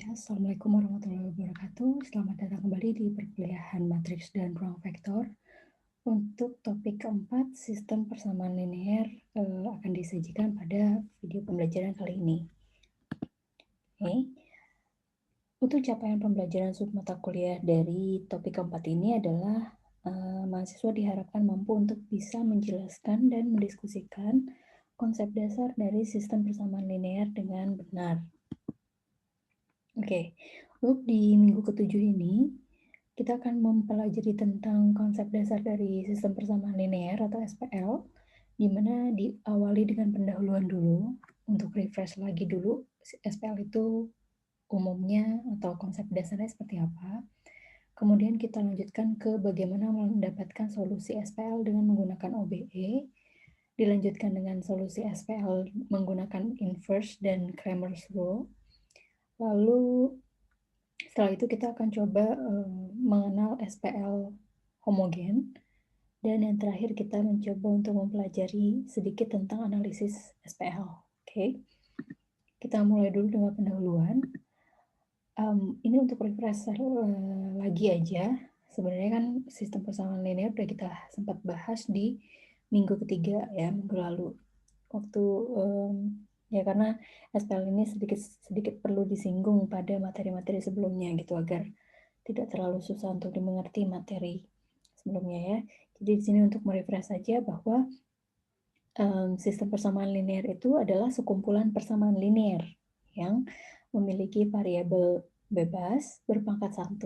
Ya, Assalamualaikum warahmatullahi wabarakatuh. Selamat datang kembali di perkuliahan matriks dan ruang vektor. Untuk topik keempat, sistem persamaan linear akan disajikan pada video pembelajaran kali ini. Oke. Untuk capaian pembelajaran submata kuliah dari topik keempat ini adalah mahasiswa diharapkan mampu untuk bisa menjelaskan dan mendiskusikan konsep dasar dari sistem persamaan linear dengan benar. Oke, untuk di minggu ketujuh ini, kita akan mempelajari tentang konsep dasar dari sistem persamaan linear atau SPL, di mana diawali dengan pendahuluan dulu, untuk refresh lagi dulu, SPL itu umumnya atau konsep dasarnya seperti apa. Kemudian kita lanjutkan ke bagaimana mendapatkan solusi SPL dengan menggunakan OBE, dilanjutkan dengan solusi SPL menggunakan inverse dan Cramer's rule. Lalu setelah itu kita akan coba mengenal SPL homogen, dan yang terakhir kita mencoba untuk mempelajari sedikit tentang analisis SPL. Oke, kita mulai dulu dengan pendahuluan. Ini untuk refresher lagi aja. Sebenarnya kan sistem persamaan linear udah kita sempat bahas di minggu ketiga ya, minggu lalu. Waktu ya karena SPL ini sedikit perlu disinggung pada materi-materi sebelumnya gitu agar tidak terlalu susah untuk dimengerti materi sebelumnya ya. Jadi di sini untuk merefresh saja bahwa sistem persamaan linear itu adalah sekumpulan persamaan linear yang memiliki variabel bebas berpangkat 1.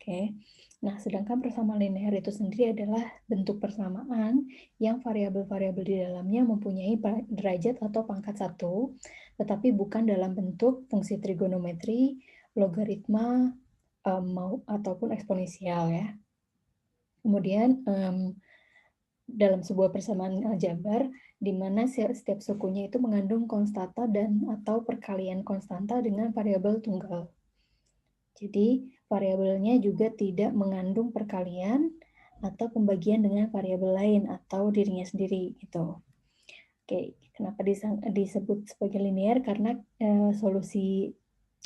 Oke. Nah, sedangkan persamaan linear itu sendiri adalah bentuk persamaan yang variabel-variabel di dalamnya mempunyai derajat atau pangkat 1, tetapi bukan dalam bentuk fungsi trigonometri, logaritma, ataupun eksponensial ya. Kemudian dalam sebuah persamaan aljabar di mana setiap sukunya itu mengandung konstanta dan atau perkalian konstanta dengan variabel tunggal. Jadi variabelnya juga tidak mengandung perkalian atau pembagian dengan variabel lain atau dirinya sendiri gitu. Oke, kenapa disebut sebagai linear? Karena solusi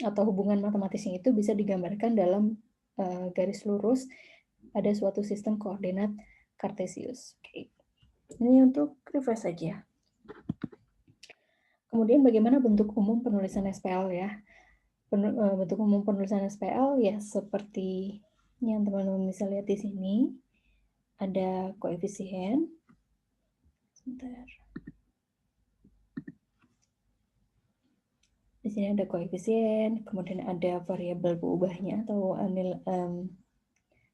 atau hubungan matematisnya itu bisa digambarkan dalam garis lurus pada suatu sistem koordinat Cartesius. Oke. Ini untuk refresh saja. Kemudian bagaimana bentuk umum penulisan SPL ya? Bentuk umum penulisan SPL ya seperti yang teman-teman bisa lihat di sini. Ada koefisien. Sebentar. Di sini ada koefisien, kemudian ada variabel peubahnya atau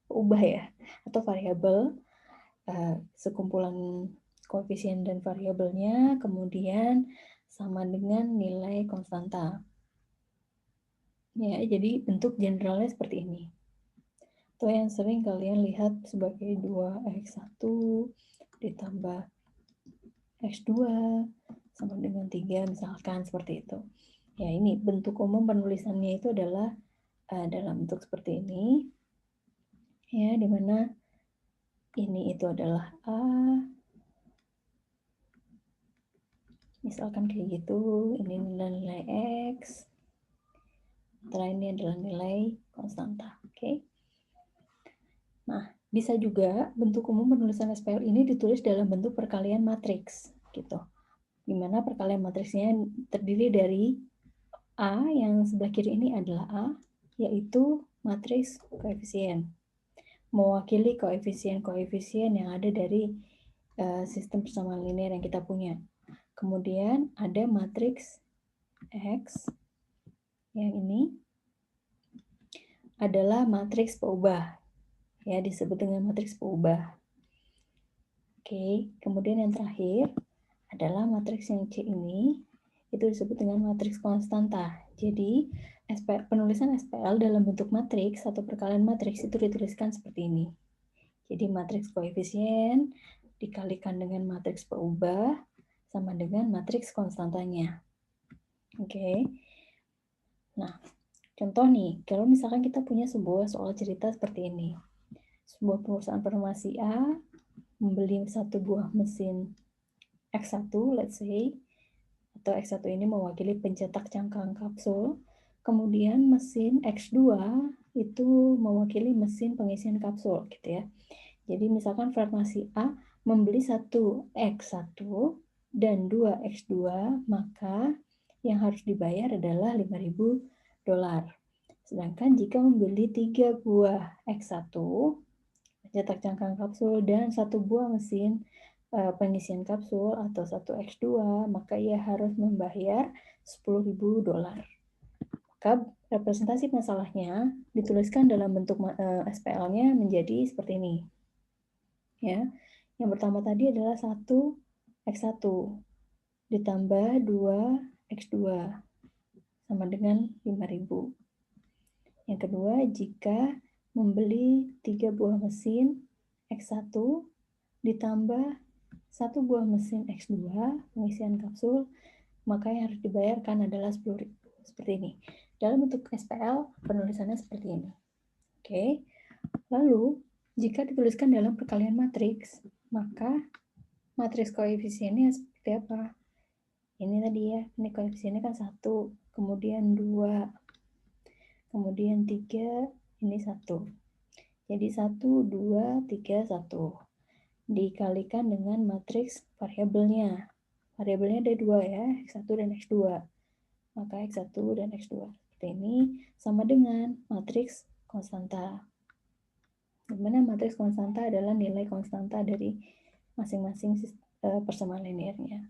peubah ya, atau variabel sekumpulan koefisien dan variabelnya, kemudian sama dengan nilai konstanta. Ya, jadi bentuk generalnya seperti ini. Atau yang sering kalian lihat sebagai 2x1 ditambah x2 sama dengan 3 misalkan seperti itu. Ya, ini bentuk umum penulisannya itu adalah dalam bentuk seperti ini. Ya, dimana ini itu adalah A. Misalkan kayak gitu, ini nilai X. Setelah ini adalah nilai konstanta. Oke. Nah, bisa juga bentuk umum penulisan SPL ini ditulis dalam bentuk perkalian matriks gitu. Dimana perkalian matriksnya terdiri dari A yang sebelah kiri ini adalah A, yaitu matriks koefisien. Mewakili koefisien-koefisien yang ada dari sistem persamaan linear yang kita punya. Kemudian ada matriks X yang ini adalah matriks peubah. Ya, disebut dengan matriks peubah. Oke, kemudian yang terakhir adalah matriks yang C ini, itu disebut dengan matriks konstanta. Jadi, penulisan SPL dalam bentuk matriks atau perkalian matriks itu dituliskan seperti ini. Jadi, matriks koefisien dikalikan dengan matriks peubah sama dengan matriks konstantanya. Oke. Nah, contoh nih, kalau misalkan kita punya sebuah soal cerita seperti ini. Sebuah perusahaan farmasi A membeli satu buah mesin X1, let's say, atau X1 ini mewakili pencetak cangkang kapsul. Kemudian mesin X2 itu mewakili mesin pengisian kapsul gitu ya. Jadi misalkan farmasi A membeli 1X1 dan 2X2, maka yang harus dibayar adalah $5.000. Sedangkan jika membeli 3 buah X1, cetak cangkang kapsul, dan 1 buah mesin pengisian kapsul atau 1X2, maka ia harus membayar $10.000. Maka representasi masalahnya dituliskan dalam bentuk SPL-nya menjadi seperti ini. Ya. Yang pertama tadi adalah 1X1 ditambah 2X2 sama dengan 5.000. Yang kedua, jika membeli 3 buah mesin X1 ditambah 1 buah mesin X2 pengisian kapsul, maka yang harus dibayarkan adalah 10.000. Seperti ini. Dalam bentuk SPL, penulisannya seperti ini. Oke. Lalu, jika dituliskan dalam perkalian matriks, maka matriks koefisiennya seperti apa? Ini tadi ya, ini koefisiennya kan 1, kemudian 2, kemudian 3, ini 1. Jadi 1, 2, 3, 1. Dikalikan dengan matriks variabelnya. Variabelnya ada 2 ya, X1 dan X2. Maka X1 dan X2 seperti ini sama dengan matriks konstanta. Di mana matriks konstanta adalah nilai konstanta dari masing-masing persamaan linearnya,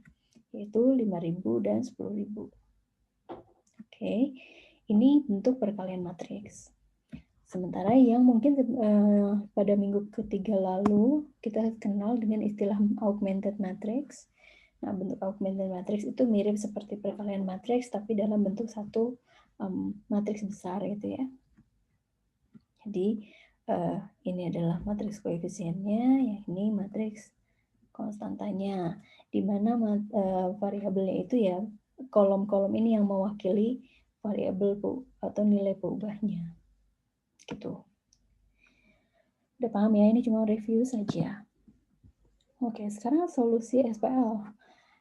yaitu 5.000 dan 10.000. Oke, ini bentuk perkalian matriks. Sementara yang mungkin pada minggu ketiga lalu kita kenal dengan istilah augmented matrix. Nah, bentuk augmented matrix itu mirip seperti perkalian matriks, tapi dalam bentuk satu matriks besar gitu ya. Jadi ini adalah matriks koefisiennya, yang ini matriks konstantanya, di mana variabelnya itu ya kolom-kolom ini yang mewakili variabel atau nilai perubahannya. Gitu. Udah paham ya? Ini cuma review saja. Oke, sekarang solusi SPL.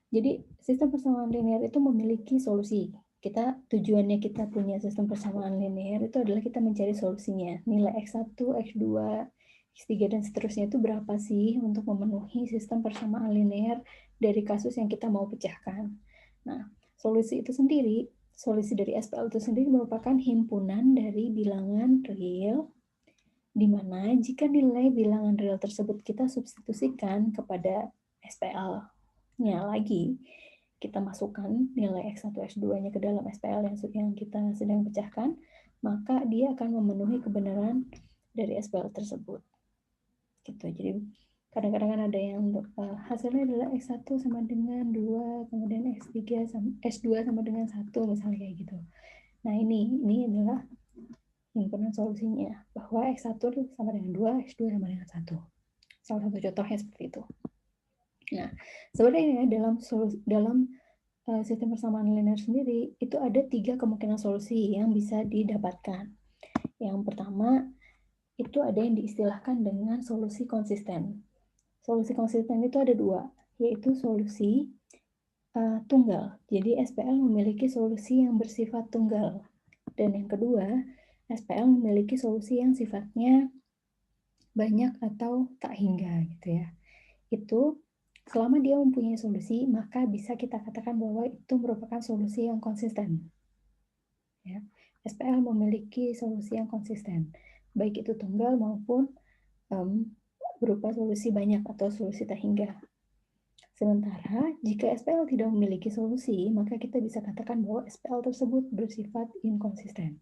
Jadi sistem persamaan linear itu memiliki solusi. Tujuannya kita punya sistem persamaan linear itu adalah kita mencari solusinya. Nilai X1, X2, X3, dan seterusnya itu berapa sih untuk memenuhi sistem persamaan linear dari kasus yang kita mau pecahkan. Nah, solusi dari SPL itu sendiri merupakan himpunan dari bilangan real, di mana jika nilai bilangan real tersebut kita substitusikan kepada SPL-nya lagi, kita masukkan nilai X1, X2-nya ke dalam SPL yang kita sedang pecahkan, maka dia akan memenuhi kebenaran dari SPL tersebut. Gitu. Jadi kadang-kadang kan ada yang hasilnya adalah X1 sama dengan 2, kemudian S2 sama dengan 1, misalnya kayak gitu. Nah, ini adalah himpunan solusinya, bahwa X1 sama dengan 2, X2 sama dengan 1. Salah satu contohnya seperti itu. Nah, sebenarnya dalam sistem persamaan linear sendiri, itu ada 3 kemungkinan solusi yang bisa didapatkan. Yang pertama, itu ada yang diistilahkan dengan solusi konsisten. Solusi konsisten itu ada 2, yaitu solusi tunggal. Jadi SPL memiliki solusi yang bersifat tunggal. Dan yang kedua, SPL memiliki solusi yang sifatnya banyak atau tak hingga gitu ya. Itu selama dia mempunyai solusi, maka bisa kita katakan bahwa itu merupakan solusi yang konsisten. Ya. SPL memiliki solusi yang konsisten, baik itu tunggal maupun berupa solusi banyak atau solusi tak hingga. Sementara jika SPL tidak memiliki solusi, maka kita bisa katakan bahwa SPL tersebut bersifat inkonsisten.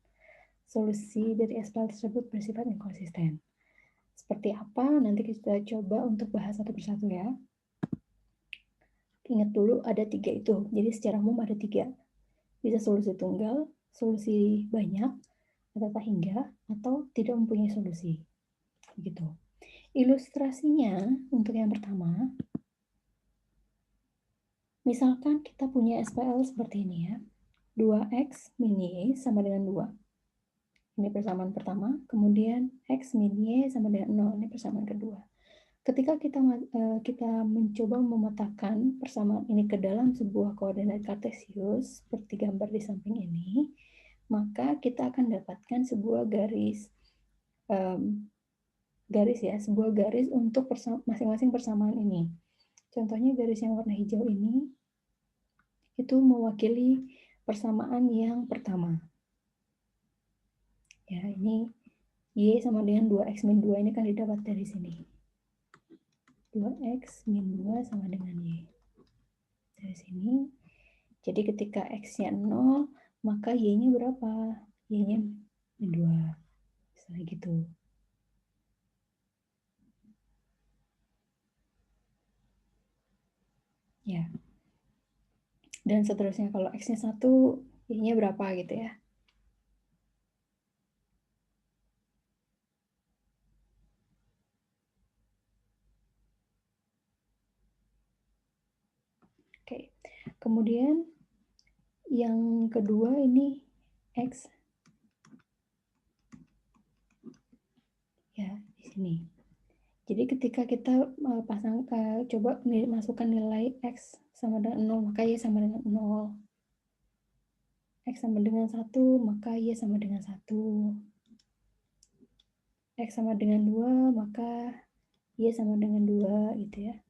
Solusi dari SPL tersebut bersifat inkonsisten. Seperti apa? Nanti kita coba untuk bahas satu persatu ya. Ingat dulu ada 3 itu. Jadi secara umum ada 3. Bisa solusi tunggal, solusi banyak, atau tak hingga, atau tidak mempunyai solusi. Gitu. Ilustrasinya untuk yang pertama, misalkan kita punya SPL seperti ini ya. 2X min Y sama dengan 2. Ini persamaan pertama. Kemudian X min Y sama dengan 0. Ini persamaan kedua. Ketika kita mencoba memetakan persamaan ini ke dalam sebuah koordinat kartesius, seperti gambar di samping ini, maka kita akan dapatkan sebuah garis sebuah garis untuk masing-masing persamaan ini. Contohnya garis yang warna hijau ini itu mewakili persamaan yang pertama. Ya, ini Y sama dengan 2X min 2 ini kan didapat dari sini. 2X min 2 sama dengan Y. Dari sini. Jadi ketika X-nya 0, maka Y-nya berapa? Y-nya min 2. Misalnya gitu. Ya. Dan seterusnya kalau X-nya 1, Y-nya berapa gitu ya. Oke. Kemudian yang kedua ini X. Ya, di sini. Jadi ketika kita coba masukkan nilai X sama dengan 0, maka Y sama dengan 0. X sama dengan 1, maka Y sama dengan 1. X sama dengan 2, maka Y sama dengan 2, gitu ya.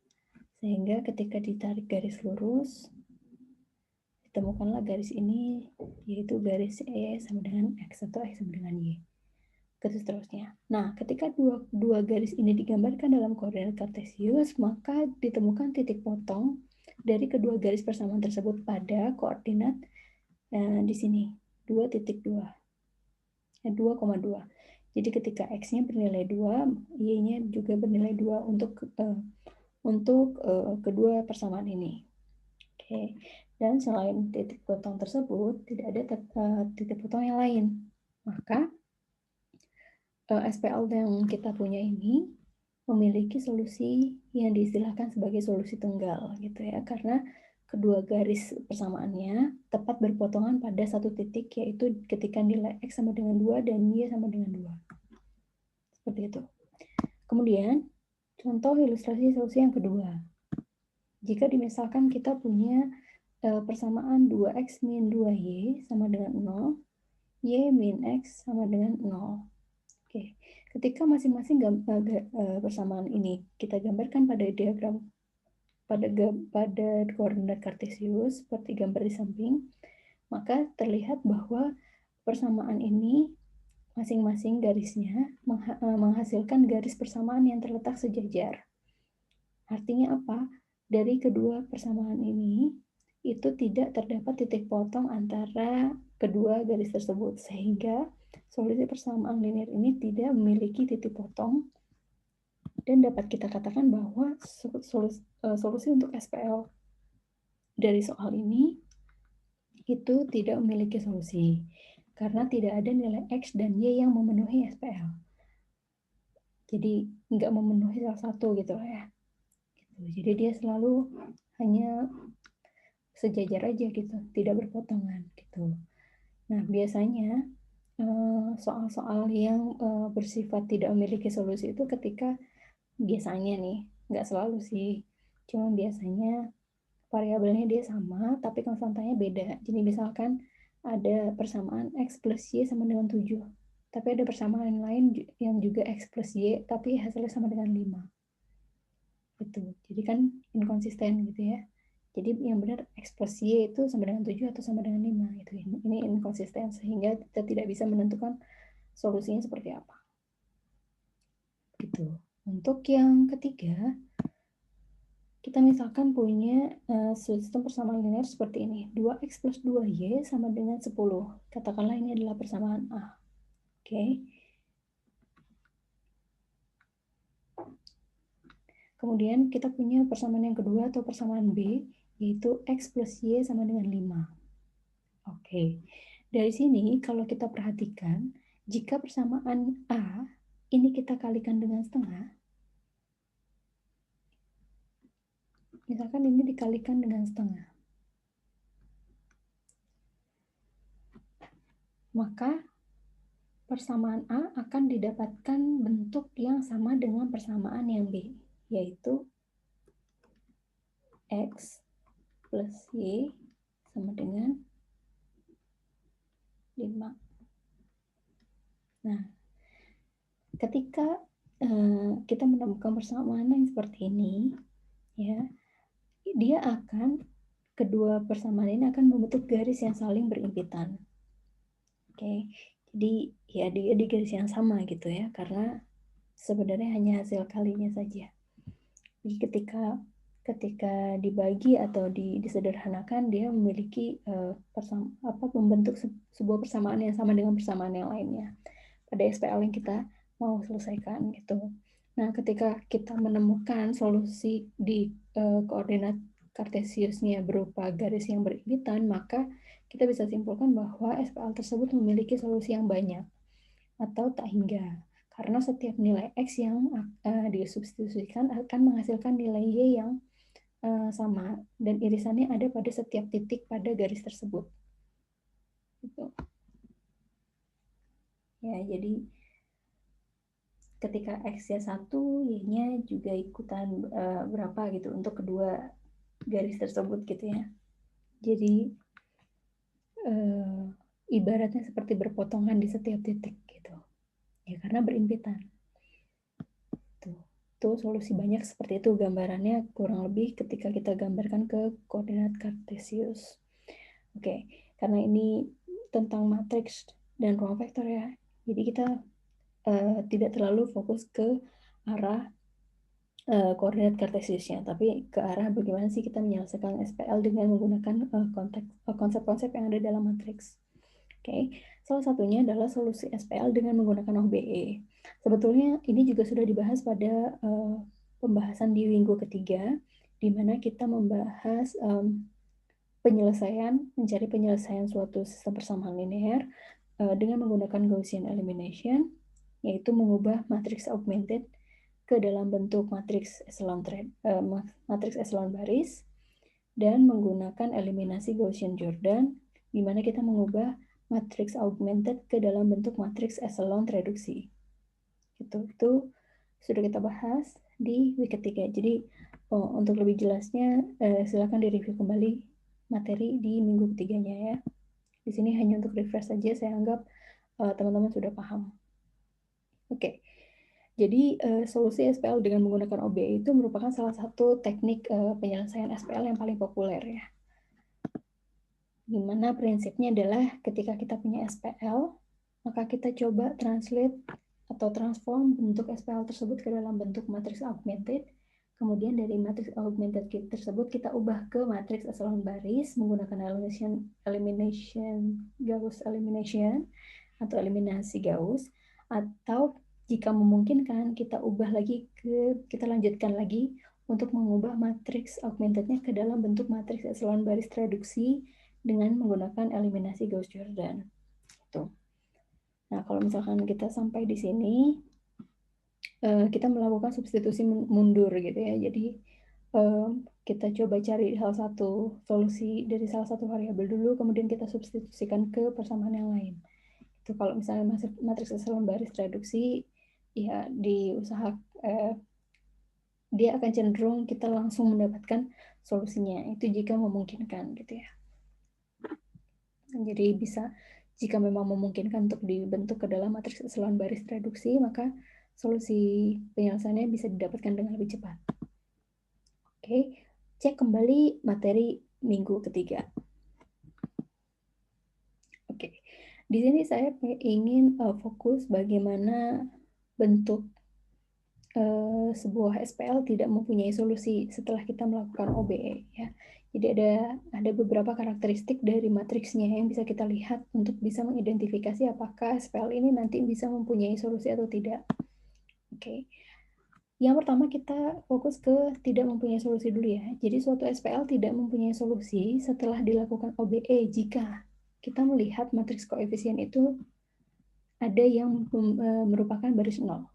Sehingga ketika ditarik garis lurus, ditemukanlah garis ini, yaitu garis E sama dengan X atau X sama dengan Y. Seterusnya. Nah, ketika dua garis ini digambarkan dalam koordinat kartesius, maka ditemukan titik potong dari kedua garis persamaan tersebut pada koordinat di sini 2,2. 2,2. Jadi ketika X-nya bernilai 2, Y-nya juga bernilai 2 untuk kedua persamaan ini. Oke. Dan selain titik potong tersebut, tidak ada titik potong yang lain. Maka SPL yang kita punya ini memiliki solusi yang diistilahkan sebagai solusi tunggal gitu ya, karena kedua garis persamaannya tepat berpotongan pada satu titik, yaitu ketika nilai X sama dengan 2 dan Y sama dengan 2. Seperti itu. Kemudian, contoh ilustrasi solusi yang kedua. Jika misalkan kita punya persamaan 2X min 2Y sama dengan 0, Y min X sama dengan 0. Oke, ketika masing-masing persamaan ini kita gambarkan pada diagram pada koordinat kartesius seperti gambar di samping, maka terlihat bahwa persamaan ini masing-masing garisnya menghasilkan garis persamaan yang terletak sejajar. Artinya apa? Dari kedua persamaan ini itu tidak terdapat titik potong antara kedua garis tersebut, sehingga solusi persamaan linear ini tidak memiliki titik potong, dan dapat kita katakan bahwa solusi untuk SPL dari soal ini itu tidak memiliki solusi karena tidak ada nilai X dan Y yang memenuhi SPL. Jadi nggak memenuhi salah satu gitu ya. Jadi dia selalu hanya sejajar aja gitu, tidak berpotongan gitu. Nah, biasanya soal-soal yang bersifat tidak memiliki solusi itu ketika biasanya nih, nggak selalu sih, cuma biasanya variabelnya dia sama, tapi konstantanya beda. Jadi misalkan ada persamaan X plus Y sama dengan 7, tapi ada persamaan lain yang juga X plus Y, tapi hasilnya sama dengan 5. Gitu. Jadi kan inkonsisten gitu ya. Jadi yang benar X plus Y itu sama dengan 7 atau sama dengan 5. Gitu. Ini inkonsisten, sehingga kita tidak bisa menentukan solusinya seperti apa. Gitu. Untuk yang ketiga, kita misalkan punya sistem persamaan linear seperti ini. 2X plus 2Y sama dengan 10. Katakanlah ini adalah persamaan A. Oke. Kemudian kita punya persamaan yang kedua atau persamaan B, yaitu X plus Y sama dengan 5. Oke. Dari sini kalau kita perhatikan, jika persamaan A ini kita kalikan dengan setengah, misalkan ini dikalikan dengan setengah, maka persamaan A akan didapatkan bentuk yang sama dengan persamaan yang B, yaitu X plus Y sama dengan 5. Nah, ketika kita menemukan persamaan yang seperti ini, ya, dia akan kedua persamaan ini akan membentuk garis yang saling berimpitan. Oke, jadi ya dia di garis yang sama gitu ya, karena sebenarnya hanya hasil kalinya saja. Jadi ketika dibagi atau disederhanakan, dia memiliki membentuk sebuah persamaan yang sama dengan persamaan yang lainnya pada SPL yang kita mau selesaikan gitu. Nah, ketika kita menemukan solusi di koordinat kartesiusnya berupa garis yang berimpitan, maka kita bisa simpulkan bahwa SPL tersebut memiliki solusi yang banyak atau tak hingga. Karena setiap nilai X yang disubstitusikan akan menghasilkan nilai Y yang sama, dan irisannya ada pada setiap titik pada garis tersebut. Gitu. Ya, jadi ketika X-nya 1, Y-nya juga ikutan berapa gitu untuk kedua garis tersebut gitu ya. Jadi ibaratnya seperti berpotongan di setiap titik gitu. Ya, karena berimpitan. Tuh solusi banyak seperti itu gambarannya kurang lebih ketika kita gambarkan ke koordinat kartesius. Oke, karena ini tentang matriks dan ruang vektor ya, jadi kita tidak terlalu fokus ke arah koordinat kartesiusnya, tapi ke arah bagaimana sih kita menyelesaikan SPL dengan menggunakan konsep-konsep yang ada dalam matriks. Oke, salah satunya adalah solusi SPL dengan menggunakan OBE. Sebetulnya ini juga sudah dibahas pada pembahasan di minggu ketiga, di mana kita membahas mencari penyelesaian suatu sistem persamaan linear dengan menggunakan Gaussian elimination, yaitu mengubah matriks augmented ke dalam bentuk matriks echelon baris, dan menggunakan eliminasi Gaussian-Jordan, di mana kita mengubah matriks augmented ke dalam bentuk matriks echelon reduksi. Itu sudah kita bahas di week ketiga. Jadi untuk lebih jelasnya silakan direview kembali materi di minggu ketiganya ya. Di sini hanya untuk refresh saja, saya anggap teman-teman sudah paham. Oke. Jadi solusi SPL dengan menggunakan OBE itu merupakan salah satu teknik penyelesaian SPL yang paling populer ya. Dimana prinsipnya adalah ketika kita punya SPL, maka kita coba translate atau transform bentuk SPL tersebut ke dalam bentuk matriks augmented. Kemudian dari matriks augmented tersebut kita ubah ke matriks echelon baris menggunakan elimination Gauss elimination atau eliminasi Gauss, atau jika memungkinkan kita lanjutkan lagi untuk mengubah matriks augmentednya ke dalam bentuk matriks echelon baris reduksi dengan menggunakan eliminasi Gauss-Jordan. Tuh. Nah, kalau misalkan kita sampai di sini, kita melakukan substitusi mundur gitu ya. Jadi kita coba cari salah satu solusi dari salah satu variabel dulu, kemudian kita substitusikan ke persamaan yang lain. Itu kalau misalnya matriks echelon baris reduksi, ya dia akan cenderung kita langsung mendapatkan solusinya. Itu jika memungkinkan gitu ya. Jadi jika memang memungkinkan untuk dibentuk ke dalam matriks echelon baris reduksi, maka solusi penyelesaiannya bisa didapatkan dengan lebih cepat. Oke, cek kembali materi minggu ketiga. Oke, di sini saya ingin fokus bagaimana bentuk sebuah SPL tidak mempunyai solusi setelah kita melakukan OBE ya. Jadi ada beberapa karakteristik dari matriksnya yang bisa kita lihat untuk bisa mengidentifikasi apakah SPL ini nanti bisa mempunyai solusi atau tidak. Oke. Yang pertama kita fokus ke tidak mempunyai solusi dulu ya. Jadi suatu SPL tidak mempunyai solusi setelah dilakukan OBE jika kita melihat matriks koefisien itu ada yang merupakan baris nol.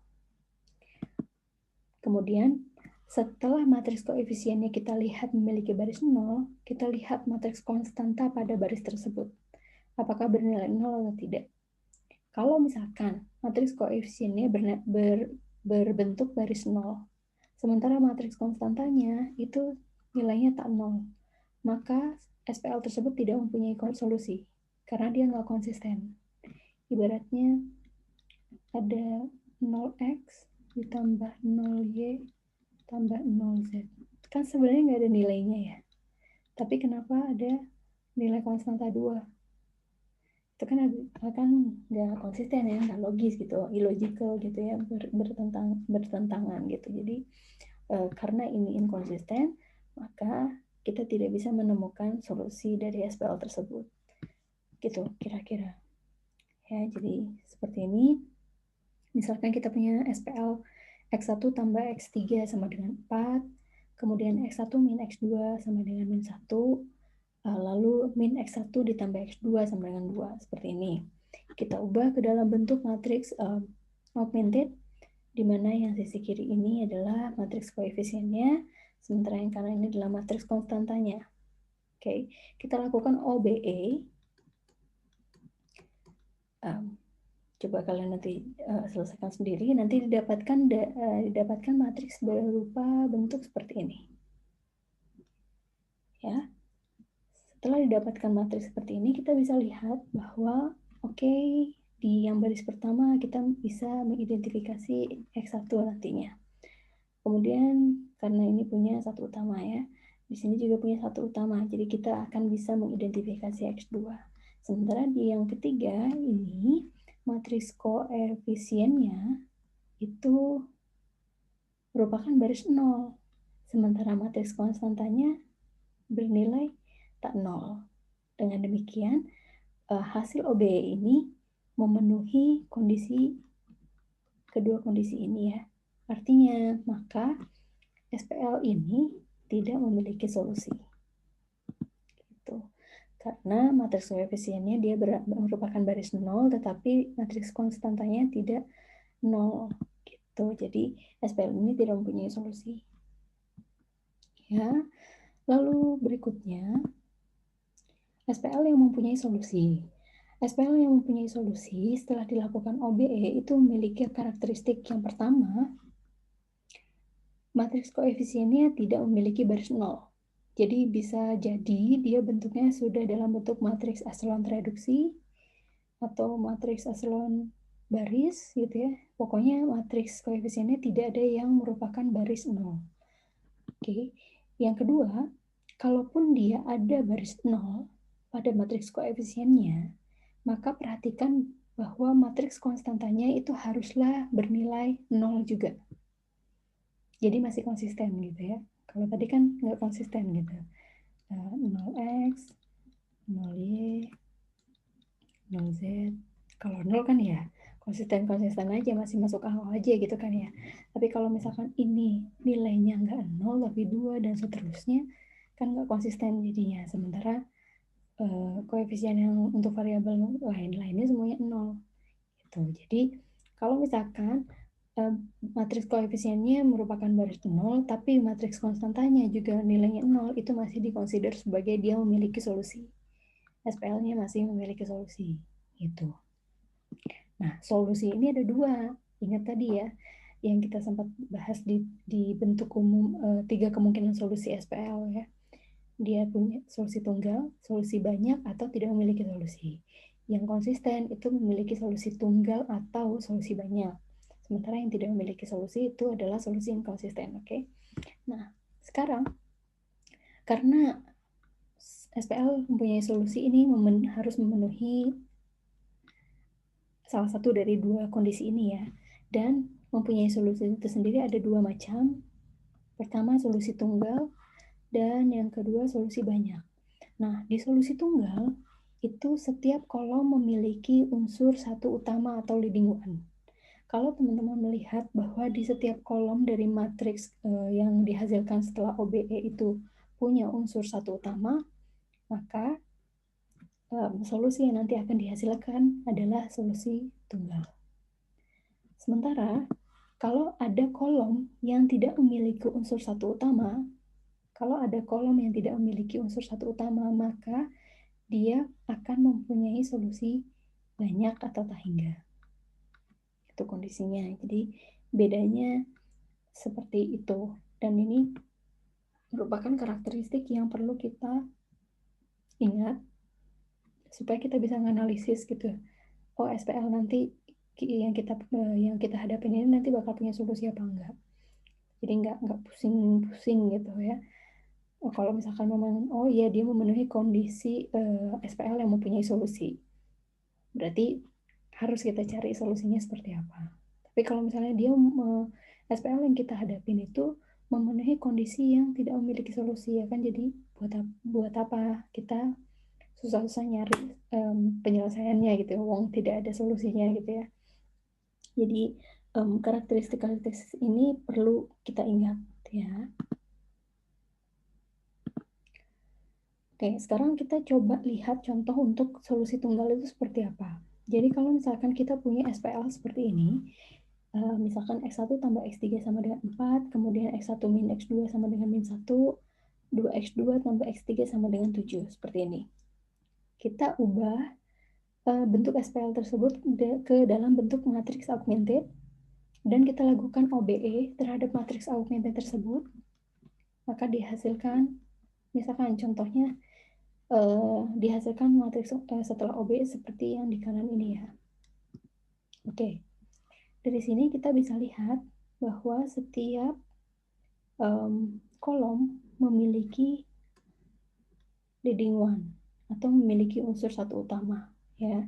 Kemudian setelah matriks koefisiennya kita lihat memiliki baris nol, kita lihat matriks konstanta pada baris tersebut. Apakah bernilai nol atau tidak? Kalau misalkan matriks koefisiennya berbentuk baris nol, sementara matriks konstantanya itu nilainya tak nol, maka SPL tersebut tidak mempunyai solusi. karena dia nggak konsisten. Ibaratnya ada 0x ditambah 0y tambah 0z. Kan sebenarnya nggak ada nilainya ya. Tapi kenapa ada nilai konstanta 2? Itu kan nggak konsisten ya, nggak logis gitu, illogical gitu ya, bertentangan gitu. Jadi karena ini inkonsisten, maka kita tidak bisa menemukan solusi dari SPL tersebut. Gitu kira-kira. Ya, jadi seperti ini. Misalkan kita punya SPL X1 tambah X3 sama dengan 4, kemudian X1 min X2 sama dengan min 1, lalu min X1 ditambah X2 sama dengan 2, seperti ini. Kita ubah ke dalam bentuk matriks augmented, di mana yang sisi kiri ini adalah matriks koefisiennya, sementara yang kanan ini adalah matriks konstantanya. Oke, kita lakukan OBE. Coba kalian nanti selesaikan sendiri, nanti didapatkan matriks berupa bentuk seperti ini. Ya. Setelah didapatkan matriks seperti ini, kita bisa lihat bahwa di yang baris pertama kita bisa mengidentifikasi X1 nantinya. Kemudian karena ini punya satu utama ya, di sini juga punya satu utama, jadi kita akan bisa mengidentifikasi X2. Sementara di yang ketiga ini, matriks koefisiennya itu merupakan baris 0, sementara matriks konstantanya bernilai tak 0. Dengan demikian, hasil OBE ini memenuhi kedua kondisi ini ya. Artinya, maka SPL ini tidak memiliki solusi. Gitu. Karena matriks koefisiennya dia merupakan baris 0, tetapi matriks konstantanya tidak 0. Gitu. Jadi SPL ini tidak mempunyai solusi. Ya. Lalu berikutnya, SPL yang mempunyai solusi. SPL yang mempunyai solusi setelah dilakukan OBE itu memiliki karakteristik yang pertama, matriks koefisiennya tidak memiliki baris 0. Jadi bisa jadi dia bentuknya sudah dalam bentuk matriks eselon reduksi atau matriks eselon baris gitu ya. Pokoknya matriks koefisiennya tidak ada yang merupakan baris 0. Oke. Yang kedua, kalaupun dia ada baris 0 pada matriks koefisiennya, maka perhatikan bahwa matriks konstantanya itu haruslah bernilai 0 juga. Jadi masih konsisten gitu ya. Kalau tadi kan nggak konsisten gitu. 0x, 0y, 0z. Kalau 0 kan ya konsisten-konsisten aja, masih masuk akal aja gitu kan ya. Tapi kalau misalkan ini nilainya nggak 0 tapi 2 dan seterusnya, kan nggak konsisten jadinya. Sementara koefisien yang untuk variabel lain-lainnya semuanya 0. Gitu. Jadi kalau misalkan matriks koefisiennya merupakan baris 0, tapi matriks konstantanya juga nilainya 0, itu masih dikonsider sebagai dia memiliki solusi. SPL-nya masih memiliki solusi. Gitu. Nah, solusi ini ada dua. Ingat tadi ya, yang kita sempat bahas di bentuk umum 3 kemungkinan solusi SPL ya. Dia punya solusi tunggal, solusi banyak, atau tidak memiliki solusi. Yang konsisten itu memiliki solusi tunggal atau solusi banyak. Sementara yang tidak memiliki solusi itu adalah solusi yang konsisten, oke? Nah, sekarang karena SPL mempunyai solusi ini harus memenuhi salah satu dari dua kondisi ini ya. Dan mempunyai solusi itu sendiri ada dua macam. Pertama solusi tunggal dan yang kedua solusi banyak. Nah, di solusi tunggal itu setiap kolom memiliki unsur satu utama atau leading one. Kalau teman-teman melihat bahwa di setiap kolom dari matriks yang dihasilkan setelah OBE itu punya unsur satu utama, maka solusi yang nanti akan dihasilkan adalah solusi tunggal. Sementara kalau ada kolom yang tidak memiliki unsur satu utama, maka dia akan mempunyai solusi banyak atau tak hingga. Itu kondisinya. Jadi bedanya seperti itu. Dan ini merupakan karakteristik yang perlu kita ingat supaya kita bisa menganalisis gitu. Oh, SPL nanti yang kita hadapin ini nanti bakal punya solusi apa enggak. Jadi nggak pusing-pusing gitu ya. Oh, kalau misalkan memang oh iya dia memenuhi kondisi SPL yang mempunyai solusi, berarti harus kita cari solusinya seperti apa. Tapi kalau misalnya dia SPL yang kita hadapin itu memenuhi kondisi yang tidak memiliki solusi, ya kan, jadi buat apa kita susah-susah nyari penyelesaiannya gitu, wong tidak ada solusinya gitu ya. Jadi karakteristik-karakteristik ini perlu kita ingat ya. Oke, sekarang kita coba lihat contoh untuk solusi tunggal itu seperti apa. Jadi kalau misalkan kita punya SPL seperti ini, misalkan X1 tambah X3 sama dengan 4, kemudian X1 min X2 sama dengan min 1, 2X2 tambah X3 sama dengan 7, seperti ini. Kita ubah bentuk SPL tersebut ke dalam bentuk matriks augmented, dan kita lakukan OBE terhadap matriks augmented tersebut, maka dihasilkan, misalkan contohnya, dihasilkan matriks setelah OB seperti yang di kanan ini ya. Oke, dari sini kita bisa lihat bahwa setiap kolom memiliki leading one atau memiliki unsur satu utama ya.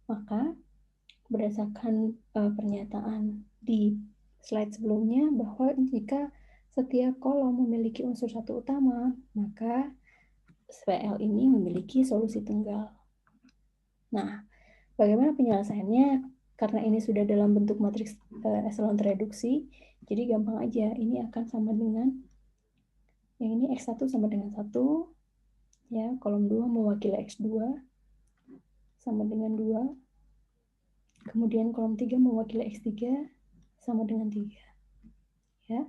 Maka berdasarkan pernyataan di slide sebelumnya bahwa jika setiap kolom memiliki unsur satu utama, maka SPL ini memiliki solusi tunggal. Nah, bagaimana penyelesaiannya? Karena ini sudah dalam bentuk matriks eselon tereduksi, jadi gampang aja. Ini akan sama dengan, yang ini X1 sama dengan 1, ya, kolom 2 mewakili X2, sama dengan 2, kemudian kolom 3 mewakili X3, sama dengan 3. Ya.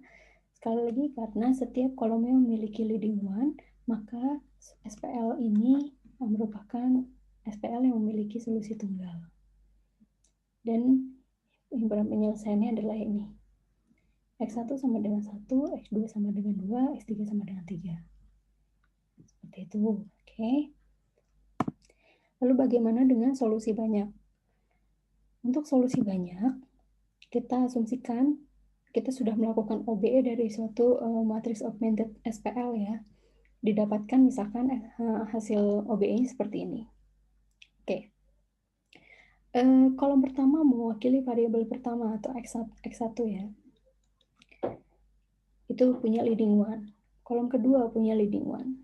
Sekali lagi, karena setiap kolomnya memiliki leading one, maka SPL ini merupakan SPL yang memiliki solusi tunggal. Dan himpunan penyelesaiannya adalah ini. X1 sama dengan 1, X2 sama dengan 2, X3 sama dengan 3. Seperti itu. Oke. Lalu bagaimana dengan solusi banyak? Untuk solusi banyak, kita asumsikan kita sudah melakukan OBE dari suatu matriks augmented SPL ya. Didapatkan misalkan hasil OBE seperti ini. Oke. Kolom pertama mewakili variabel pertama atau X1 ya. Itu punya leading one. Kolom kedua punya leading one.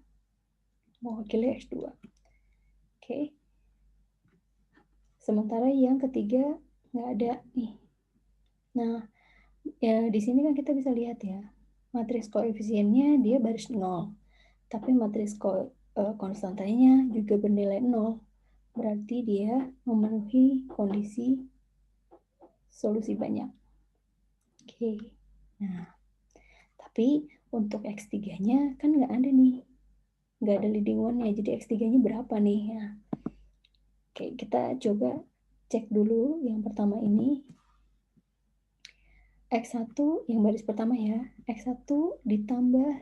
Mewakili X2. Oke. Sementara yang ketiga nggak ada nih. Nah, ya di sini kan kita bisa lihat ya. Matriks koefisiennya dia baris 0. Tapi matriks konstantanya juga bernilai 0. Berarti dia memenuhi kondisi solusi banyak. Oke. Nah, tapi untuk X3-nya kan nggak ada nih. Nggak ada leading one-nya. Jadi X3-nya berapa nih? Ya. Oke, kita coba cek dulu yang pertama ini. X1 yang baris pertama ya. X1 ditambah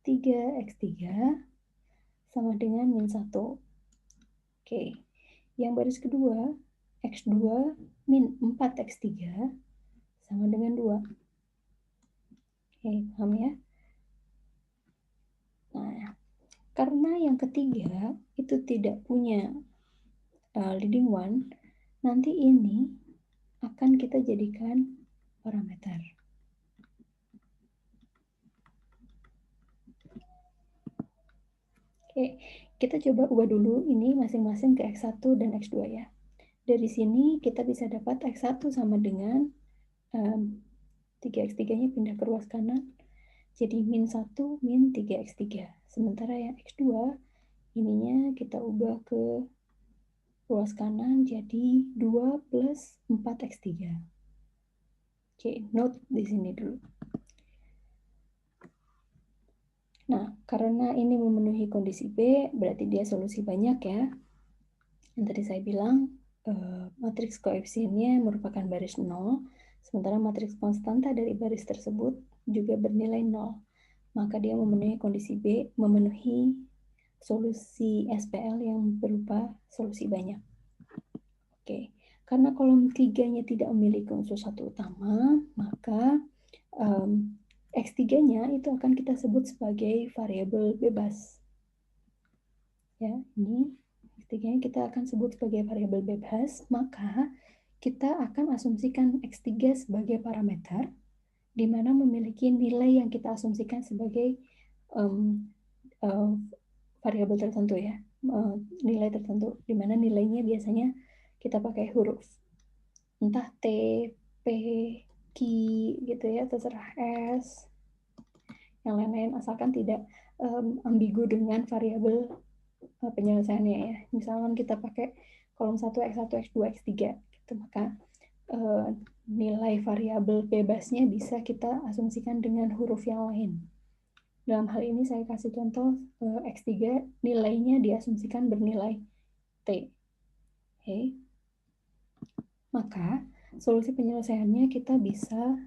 3X3 sama dengan min 1. Oke. Yang baris kedua, X2 min 4X3 sama dengan 2. Oke, paham ya? Nah, karena yang ketiga itu tidak punya leading one, nanti ini akan kita jadikan parameter. Oke, kita coba ubah dulu ini masing-masing ke X1 dan X2 ya. Dari sini kita bisa dapat X1 sama dengan 3X3-nya pindah ke ruas kanan. Jadi min 1 min 3X3. Sementara yang X2 ininya kita ubah ke ruas kanan jadi 2 plus 4X3. Oke, note di sini dulu. Nah, karena ini memenuhi kondisi B, berarti dia solusi banyak ya. Yang tadi saya bilang, matriks koefisiennya merupakan baris 0, sementara matriks konstanta dari baris tersebut juga bernilai 0. Maka dia memenuhi kondisi B, memenuhi solusi SPL yang berupa solusi banyak. Oke, karena kolom 3-nya tidak memiliki unsur satu utama, maka X3-nya itu akan kita sebut sebagai variabel bebas. Ya, ini X3-nya kita akan sebut sebagai variabel bebas, maka kita akan asumsikan X3 sebagai parameter, di mana memiliki nilai yang kita asumsikan sebagai variabel tertentu ya, nilai tertentu, di mana nilainya biasanya kita pakai huruf, entah T, P, Q gitu ya, terserah S, yang lain-lain, asalkan tidak ambigu dengan variabel penyelesaiannya ya. Misalkan kita pakai kolom 1, X1, X2, X3 gitu, maka nilai variabel bebasnya bisa kita asumsikan dengan huruf yang lain. Dalam hal ini saya kasih contoh X3 nilainya diasumsikan bernilai T. Okay. Maka solusi penyelesaiannya kita bisa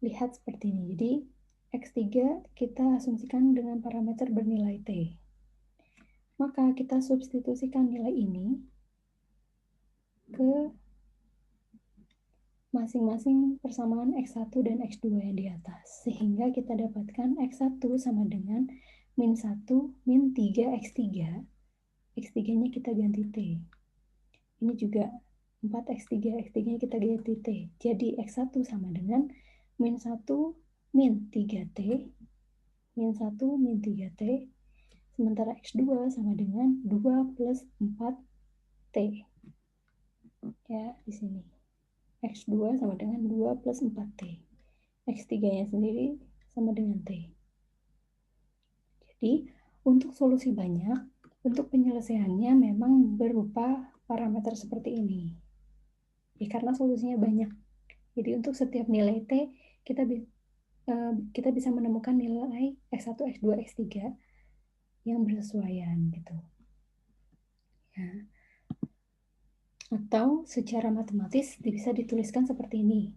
lihat seperti ini. Jadi X3 kita asumsikan dengan parameter bernilai T. Maka kita substitusikan nilai ini ke masing-masing persamaan X1 dan X2 yang di atas. Sehingga kita dapatkan X1 sama dengan min 1 min 3 X3. X3-nya kita ganti T. Ini juga 4X3, X3-nya kita ganti T. Jadi X1 sama dengan min 1 min 3T, min 1 min 3T, sementara X2 sama dengan 2 plus 4T. Ya, di sini. X2 sama dengan 2 plus 4T. X3-nya sendiri sama dengan T. Jadi, untuk solusi banyak, bentuk penyelesaiannya memang berupa parameter seperti ini. Ya, karena solusinya banyak. Jadi, untuk setiap nilai T, kita bisa menemukan nilai X1, X2, X3 yang bersesuaian gitu. Ya. Atau secara matematis bisa dituliskan seperti ini.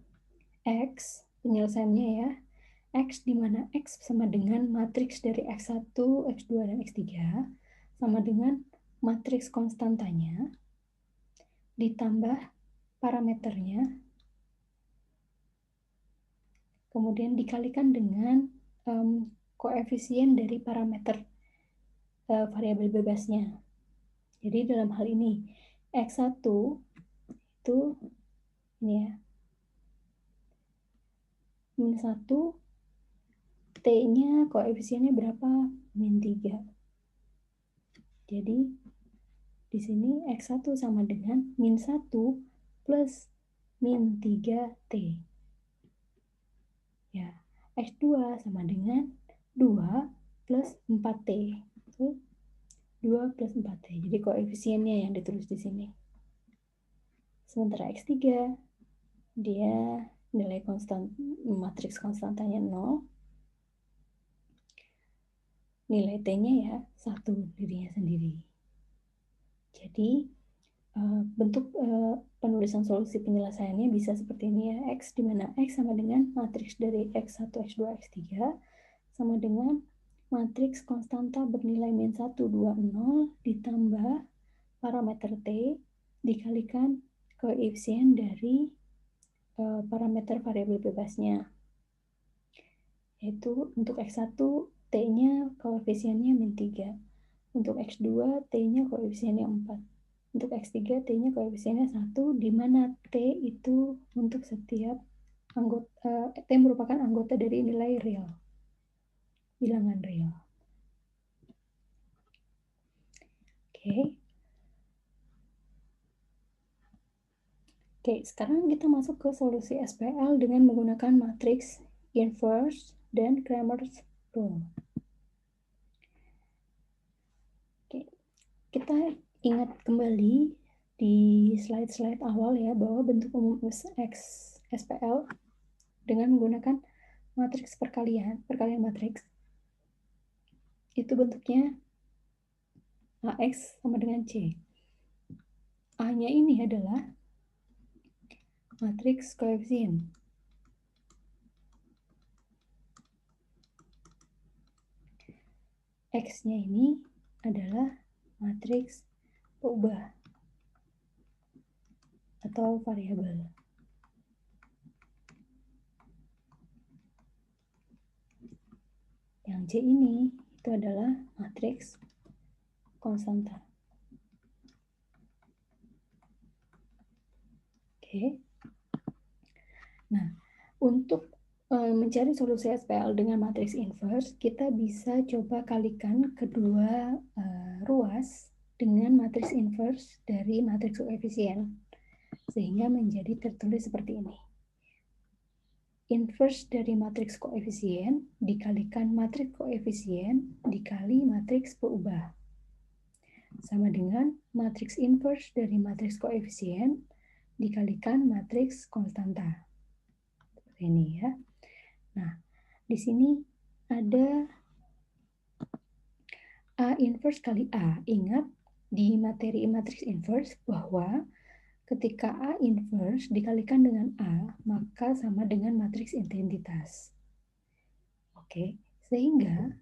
X, penyelesaiannya ya, X di mana X sama dengan matriks dari X1, X2, dan X3 sama dengan matriks konstantanya ditambah parameternya, kemudian dikalikan dengan koefisien dari parameter variabel bebasnya. Jadi dalam hal ini X1 itu ini ya, min 1, T-nya koefisiennya berapa? Min 3. Jadi di sini X1 sama dengan min 1 plus min 3T. Ya, X2 sama dengan 2 plus 4T. 2 plus 4T. Jadi koefisiennya yang ditulis di sini. Sementara X3 dia nilai konstan, matriks konstantanya 0. Nilai T-nya ya 1 dirinya sendiri. Jadi bentuk penulisan solusi penyelesaiannya bisa seperti ini ya. X di mana X sama dengan matriks dari X1, X2, X3 sama dengan matriks konstanta bernilai min 1, 2, 0 ditambah parameter T dikalikan koefisien dari parameter variabel bebasnya. Yaitu untuk X1 T-nya koefisiennya min 3. Untuk X2 T-nya koefisiennya 4. Untuk X3 T-nya koefisiennya 1, di mana T itu untuk setiap anggota, T merupakan anggota dari nilai real, bilangan real. Oke, sekarang kita masuk ke solusi SPL dengan menggunakan matriks inverse dan Cramer's rule. Oke, kita ingat kembali di slide-slide awal ya bahwa bentuk umum X SPL dengan menggunakan matriks perkalian matriks itu bentuknya AX sama dengan C. A-nya ini adalah matriks koefisien. X-nya ini adalah matriks peubah atau variabel. Yang C ini itu adalah matriks konstanta. Oke. Nah, untuk mencari solusi SPL dengan matriks inverse, kita bisa coba kalikan kedua ruas dengan matriks inverse dari matriks koefisien, sehingga menjadi tertulis seperti ini. Inverse dari matriks koefisien dikalikan matriks koefisien dikali matriks peubah. Sama dengan matriks inverse dari matriks koefisien dikalikan matriks konstanta. Seperti ini ya. Nah, di sini ada A inverse kali A. Ingat di materi matriks inverse bahwa ketika A inverse dikalikan dengan A, maka sama dengan matriks identitas. Oke, sehingga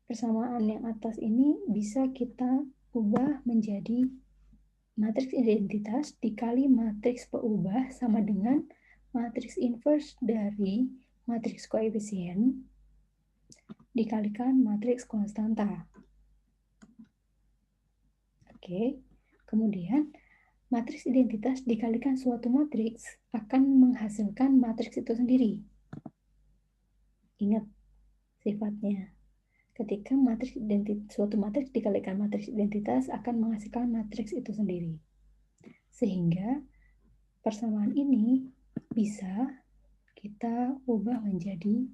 persamaan yang atas ini bisa kita ubah menjadi matriks identitas dikali matriks peubah sama dengan matriks inverse dari matriks koefisien dikalikan matriks konstanta. Oke, kemudian matriks identitas dikalikan suatu matriks akan menghasilkan matriks itu sendiri. Ingat sifatnya. Ketika suatu matriks dikalikan matriks identitas akan menghasilkan matriks itu sendiri. Sehingga persamaan ini bisa kita ubah menjadi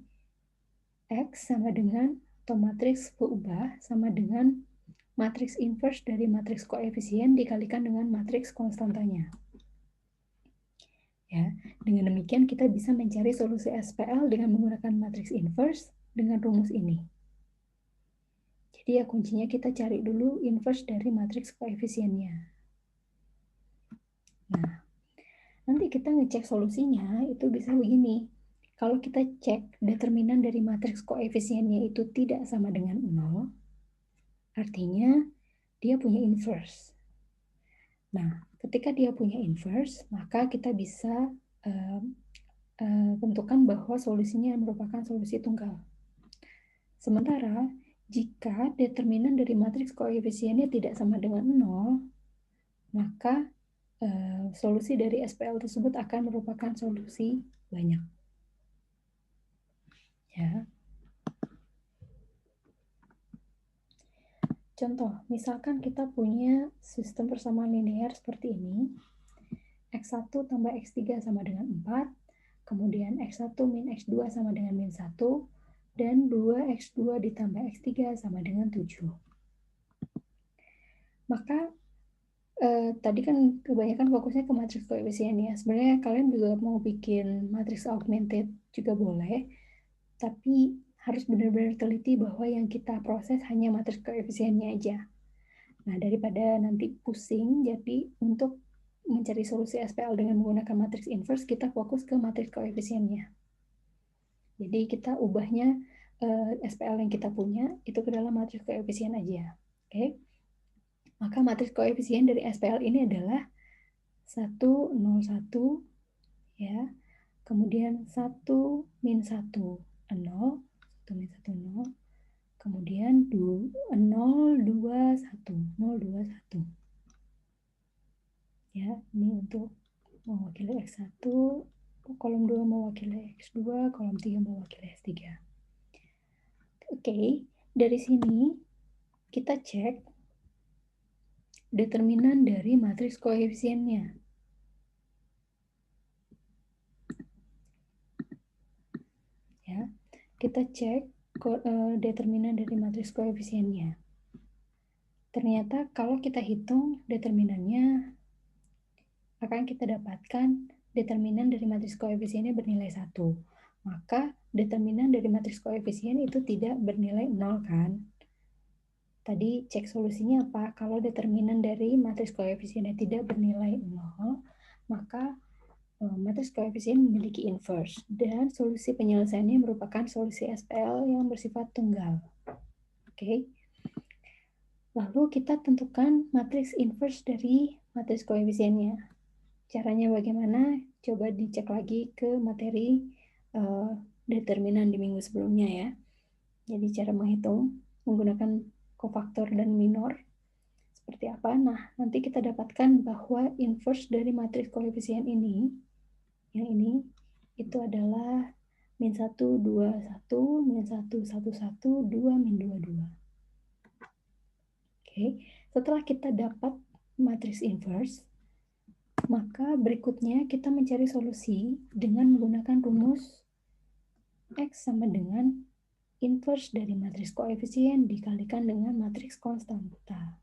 X sama dengan, atau matriks peubah sama dengan matriks inverse dari matriks koefisien dikalikan dengan matriks konstantanya. Ya, dengan demikian kita bisa mencari solusi SPL dengan menggunakan matriks inverse dengan rumus ini. Jadi ya kuncinya kita cari dulu inverse dari matriks koefisiennya. Nah, nanti kita ngecek solusinya itu bisa begini. Kalau kita cek determinan dari matriks koefisiennya itu tidak sama dengan 0, artinya dia punya inverse. Nah, ketika dia punya inverse, maka kita bisa tentukan bahwa solusinya merupakan solusi tunggal. Sementara, jika determinan dari matriks koefisiennya tidak sama dengan 0, maka solusi dari SPL tersebut akan merupakan solusi banyak. Ya. Contoh, misalkan kita punya sistem persamaan linear seperti ini. X1 tambah X3 sama dengan 4, kemudian X1 min X2 sama dengan min 1, dan 2X2 ditambah X3 sama dengan 7. Maka tadi kan kebanyakan fokusnya ke matriks koefisien ya. Sebenarnya kalian juga mau bikin matriks augmented juga boleh, tapi harus benar-benar teliti bahwa yang kita proses hanya matriks koefisiennya aja. Nah, daripada nanti pusing, jadi untuk mencari solusi SPL dengan menggunakan matriks inverse, kita fokus ke matriks koefisiennya. Jadi kita ubahnya SPL yang kita punya itu ke dalam matriks koefisien aja. Oke? Maka matriks koefisien dari SPL ini adalah 1, 0, 1, ya. Kemudian 1, min 1, 0, 1, min 1, 0. Kemudian 0, 2, 1, 0, 2, 1. Ya, ini untuk mewakili X1, kolom 2 mewakili X2, kolom 3 mewakili X3. Oke, dari sini kita cek determinan dari matriks koefisiennya. Ya, kita cek determinan dari matriks koefisiennya. Ternyata kalau kita hitung determinannya, akan kita dapatkan determinan dari matriks koefisiennya bernilai 1. Maka determinan dari matriks koefisien itu tidak bernilai 0 kan? Tadi cek solusinya apa? Kalau determinan dari matriks koefisiennya tidak bernilai 0, maka matriks koefisien memiliki inverse. Dan solusi penyelesaiannya merupakan solusi SPL yang bersifat tunggal. Oke. Lalu kita tentukan matriks inverse dari matriks koefisiennya. Caranya bagaimana? Coba dicek lagi ke materi determinan di minggu sebelumnya ya. Jadi cara menghitung menggunakan kofaktor dan minor seperti apa? Nah, nanti kita dapatkan bahwa inverse dari matriks koefisien ini, yang ini, itu adalah min 1, 2, 1, min 1, 1, 1, 2, min 2, 2. Oke, setelah kita dapat matriks inverse, maka berikutnya kita mencari solusi dengan menggunakan rumus X sama dengan inverse dari matriks koefisien dikalikan dengan matriks konstanta.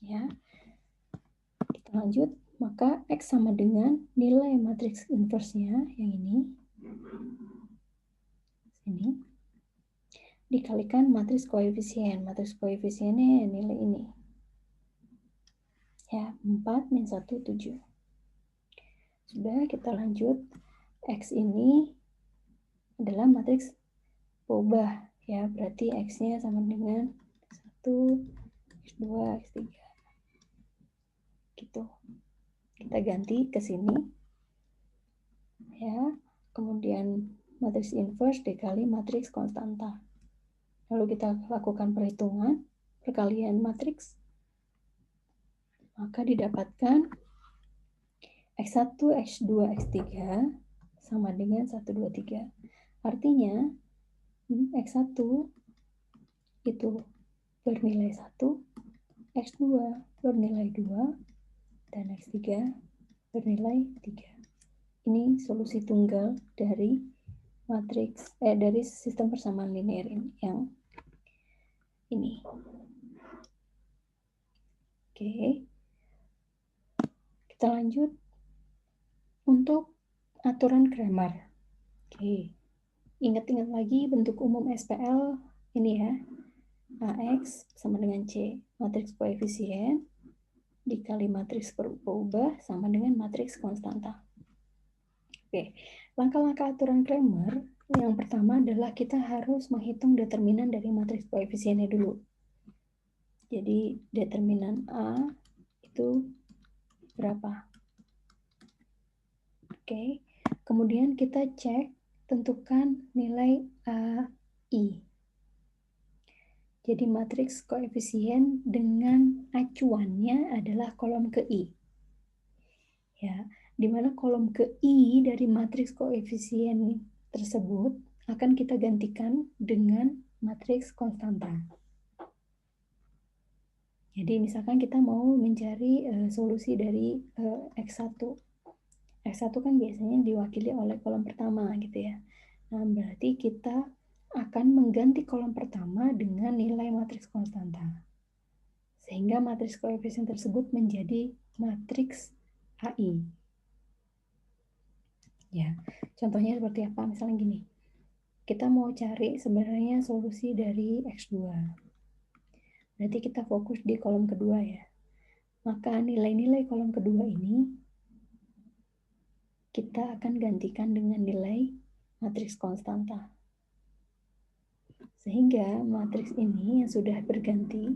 Ya, kita lanjut. Maka X sama dengan nilai matriks inverse-nya, yang ini, dikalikan matriks koefisien. Matriks koefisiennya nilai ini. Ya, 4 min 1, 7. Sudah, kita lanjut. X ini adalah matriks peubah. Ya, berarti X-nya sama dengan 1, X2, X3. Gitu. Kita ganti ke sini. Ya, kemudian matriks inverse dikali matriks konstanta. Lalu kita lakukan perhitungan perkalian matriks. Maka didapatkan X1, X2, X3 sama dengan 1, 2, 3. Artinya X1 itu bernilai 1, X2 bernilai 2, dan X3 bernilai 3. Ini solusi tunggal dari matriks dari sistem persamaan linear yang ini. Oke. Kita lanjut untuk aturan Cramer. Oke. Ingat-ingat lagi bentuk umum SPL ini ya. AX sama dengan C. Matriks koefisien dikali matriks peubah sama dengan matriks konstanta. Oke. Langkah-langkah aturan Cramer yang pertama adalah kita harus menghitung determinan dari matriks koefisiennya dulu. Jadi determinan A itu berapa? Oke. Kemudian kita cek tentukan nilai AI. Jadi matriks koefisien dengan acuannya adalah kolom ke I. Ya, di mana kolom ke I dari matriks koefisien tersebut akan kita gantikan dengan matriks konstanta. Jadi misalkan kita mau mencari solusi dari X1. X1 kan biasanya diwakili oleh kolom pertama gitu ya. Nah, berarti kita akan mengganti kolom pertama dengan nilai matriks konstanta. Sehingga matriks koefisien tersebut menjadi matriks AI. Ya, contohnya seperti apa? Misalnya gini, kita mau cari sebenarnya solusi dari X2. Berarti kita fokus di kolom kedua ya. Maka nilai-nilai kolom kedua ini kita akan gantikan dengan nilai matriks konstanta. Sehingga matriks ini yang sudah berganti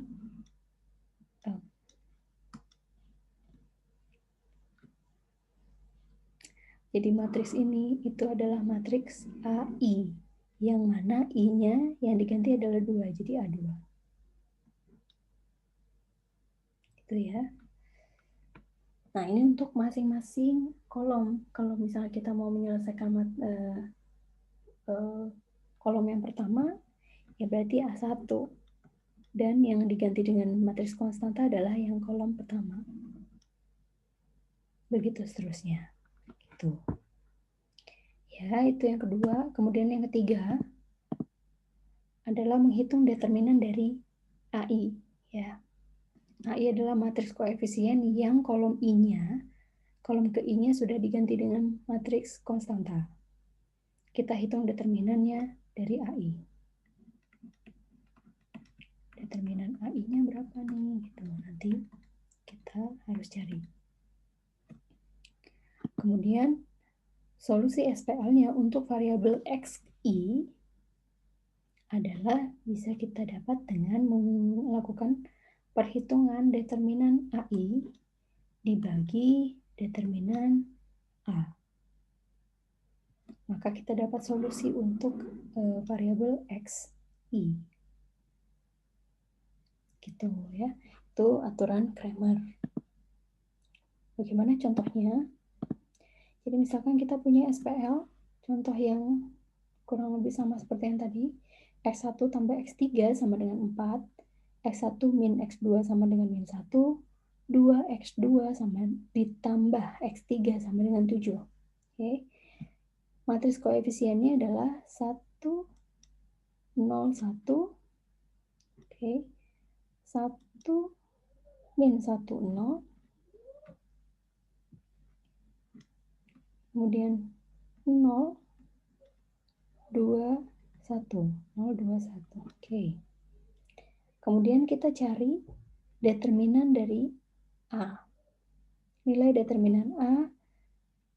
jadi matriks ini itu adalah matriks AI, yang mana I-nya yang diganti adalah 2, jadi A2. Itu ya. Nah, ini untuk masing-masing kolom. Kalau misalnya kita mau menyelesaikan kolom yang pertama, ya berarti A1. Dan yang diganti dengan matriks konstanta adalah yang kolom pertama. Begitu seterusnya. Itu. Ya, itu yang kedua. Kemudian yang ketiga adalah menghitung determinan dari AI. Ya. AI adalah matriks koefisien yang kolom I-nya, kolom ke I-nya sudah diganti dengan matriks konstanta. Kita hitung determinannya dari AI. Determinan AI-nya berapa nih? Gitu. Nanti kita harus cari. Kemudian solusi SPL-nya untuk variabel XI adalah bisa kita dapat dengan melakukan perhitungan determinan AI dibagi determinan A. Maka kita dapat solusi untuk variabel X, I. Gitu ya. Itu aturan Cramer. Bagaimana contohnya? Jadi misalkan kita punya SPL, contoh yang kurang lebih sama seperti yang tadi, X1 tambah X3 sama dengan 4, X1 min X2 sama dengan min 1, 2X2 sama ditambah X3 sama dengan 7. Oke. Matriks koefisiennya adalah 1, 0, 1, oke. 1, min 1, 0, kemudian 0, 2, 1, 0, 2, 1, oke. Kemudian kita cari determinan dari A. Nilai determinan A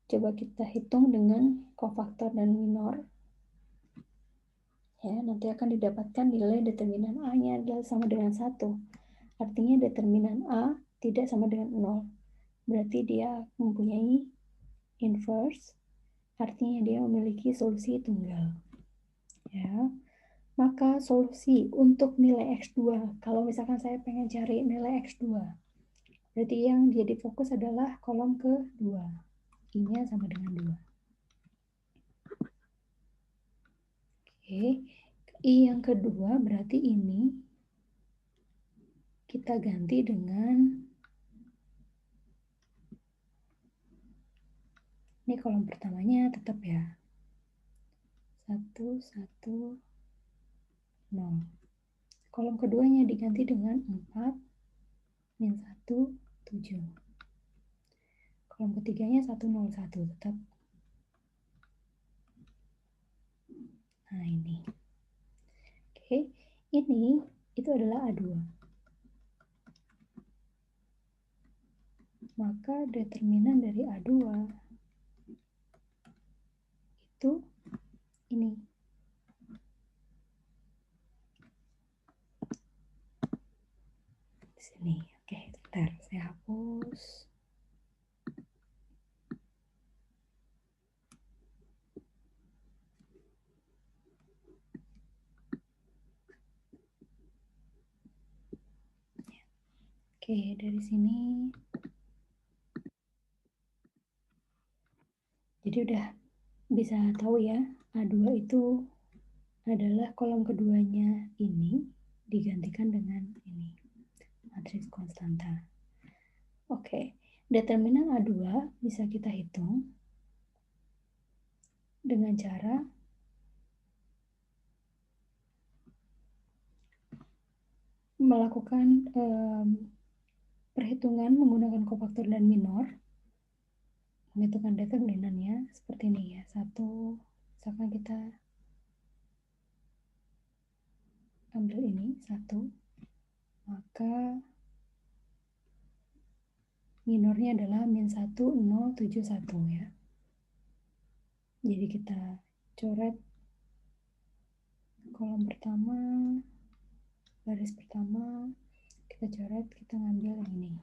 coba kita hitung dengan kofaktor dan minor. Ya, nanti akan didapatkan nilai determinan A-nya adalah sama dengan 1. Artinya determinan A tidak sama dengan 0. Berarti dia mempunyai inverse, artinya dia memiliki solusi tunggal. Ya. Maka solusi untuk nilai X2, kalau misalkan saya pengen cari nilai X2, berarti yang jadi fokus adalah kolom kedua. I-nya sama dengan 2. Oke, I yang kedua berarti ini kita ganti dengan, ini kolom pertamanya tetap ya, 1, 1, 0. Kolom keduanya diganti dengan 4, min 1, 7. Kolom ketiganya 1, 0, 1 tetap. Nah ini. Oke, ini itu adalah A2. Maka determinan dari A2 itu ini. Di sini. Oke, bentar saya hapus. Oke, dari sini. Jadi udah bisa tahu ya, A2 itu adalah kolom keduanya ini digantikan dengan ini, matriks konstanta. Oke, determinan A2 bisa kita hitung dengan cara melakukan perhitungan menggunakan kofaktor dan minor, menghitungkan determinannya seperti ini ya. 1, misalkan kita ambil ini 1, maka minornya adalah min 1, 0, 7, 1 ya. Jadi kita coret kolom pertama, baris pertama, kita coret, kita ngambil yang ini.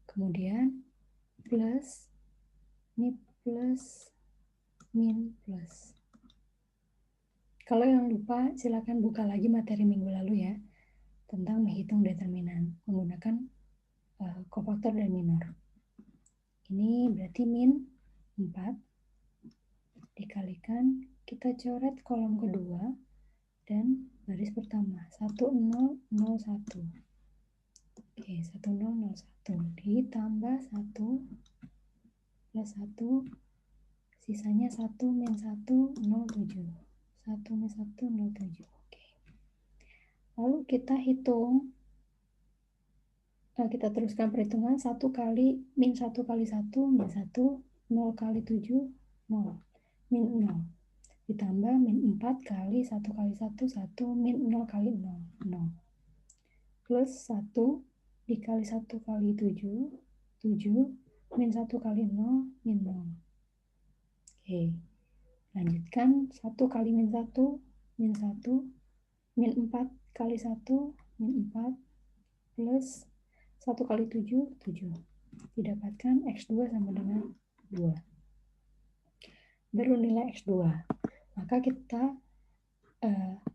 Kemudian plus, ini plus, min, plus. Kalau yang lupa, silakan buka lagi materi minggu lalu ya, tentang menghitung determinan menggunakan kofaktor dan minor. Ini berarti min 4 dikalikan, kita coret kolom kedua dan baris pertama 1, 0, 0, 1. Oke, 1, 0, 0, 1 ditambah 1 plus 1, sisanya 1 min 1, 0, 7. 1 min 1, 0, 7. Oke. Lalu kita hitung, kita teruskan perhitungan 1 kali min 1 kali 1, min 1, 0 kali 7, 0, min 0. Ditambah min 4 kali 1 kali 1, 1, min 0 kali 0, 0. Plus 1 dikali 1 kali 7, 7, min 1 kali 0, min 0. Oke, lanjutkan 1 kali min 1, min 1, min 4 kali 1, min 4 plus 1 kali 7, 7. Didapatkan X2 sama dengan 2. Baru nilai X2. Maka kita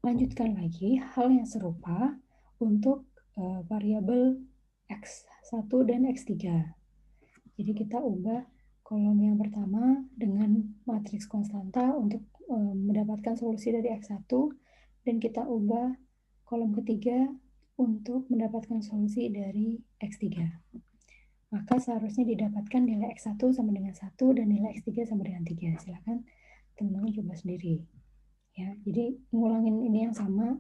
lanjutkan lagi hal yang serupa untuk variabel X1 dan X3. Jadi kita ubah kolom yang pertama dengan matriks konstanta untuk mendapatkan solusi dari X1, dan kita ubah kolom ketiga untuk mendapatkan solusi dari X3. Maka seharusnya didapatkan nilai X1 sama dengan 1 dan nilai X3 sama dengan 3. Silakan teman-teman coba sendiri. Ya, jadi ngulangin ini yang sama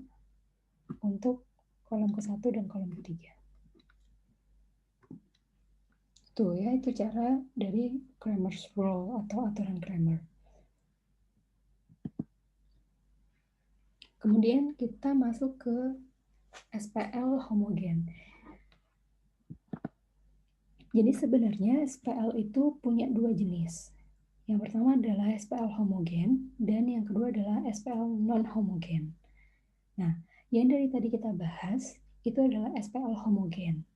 untuk kolom ke-1 dan kolom ke-3. Tuh ya, itu cara dari Cramer's Rule atau aturan Cramer. Kemudian kita masuk ke SPL homogen. Jadi sebenarnya SPL itu punya dua jenis. Yang pertama adalah SPL homogen, dan yang kedua adalah SPL non-homogen. Nah, yang dari tadi kita bahas, itu adalah SPL homogen.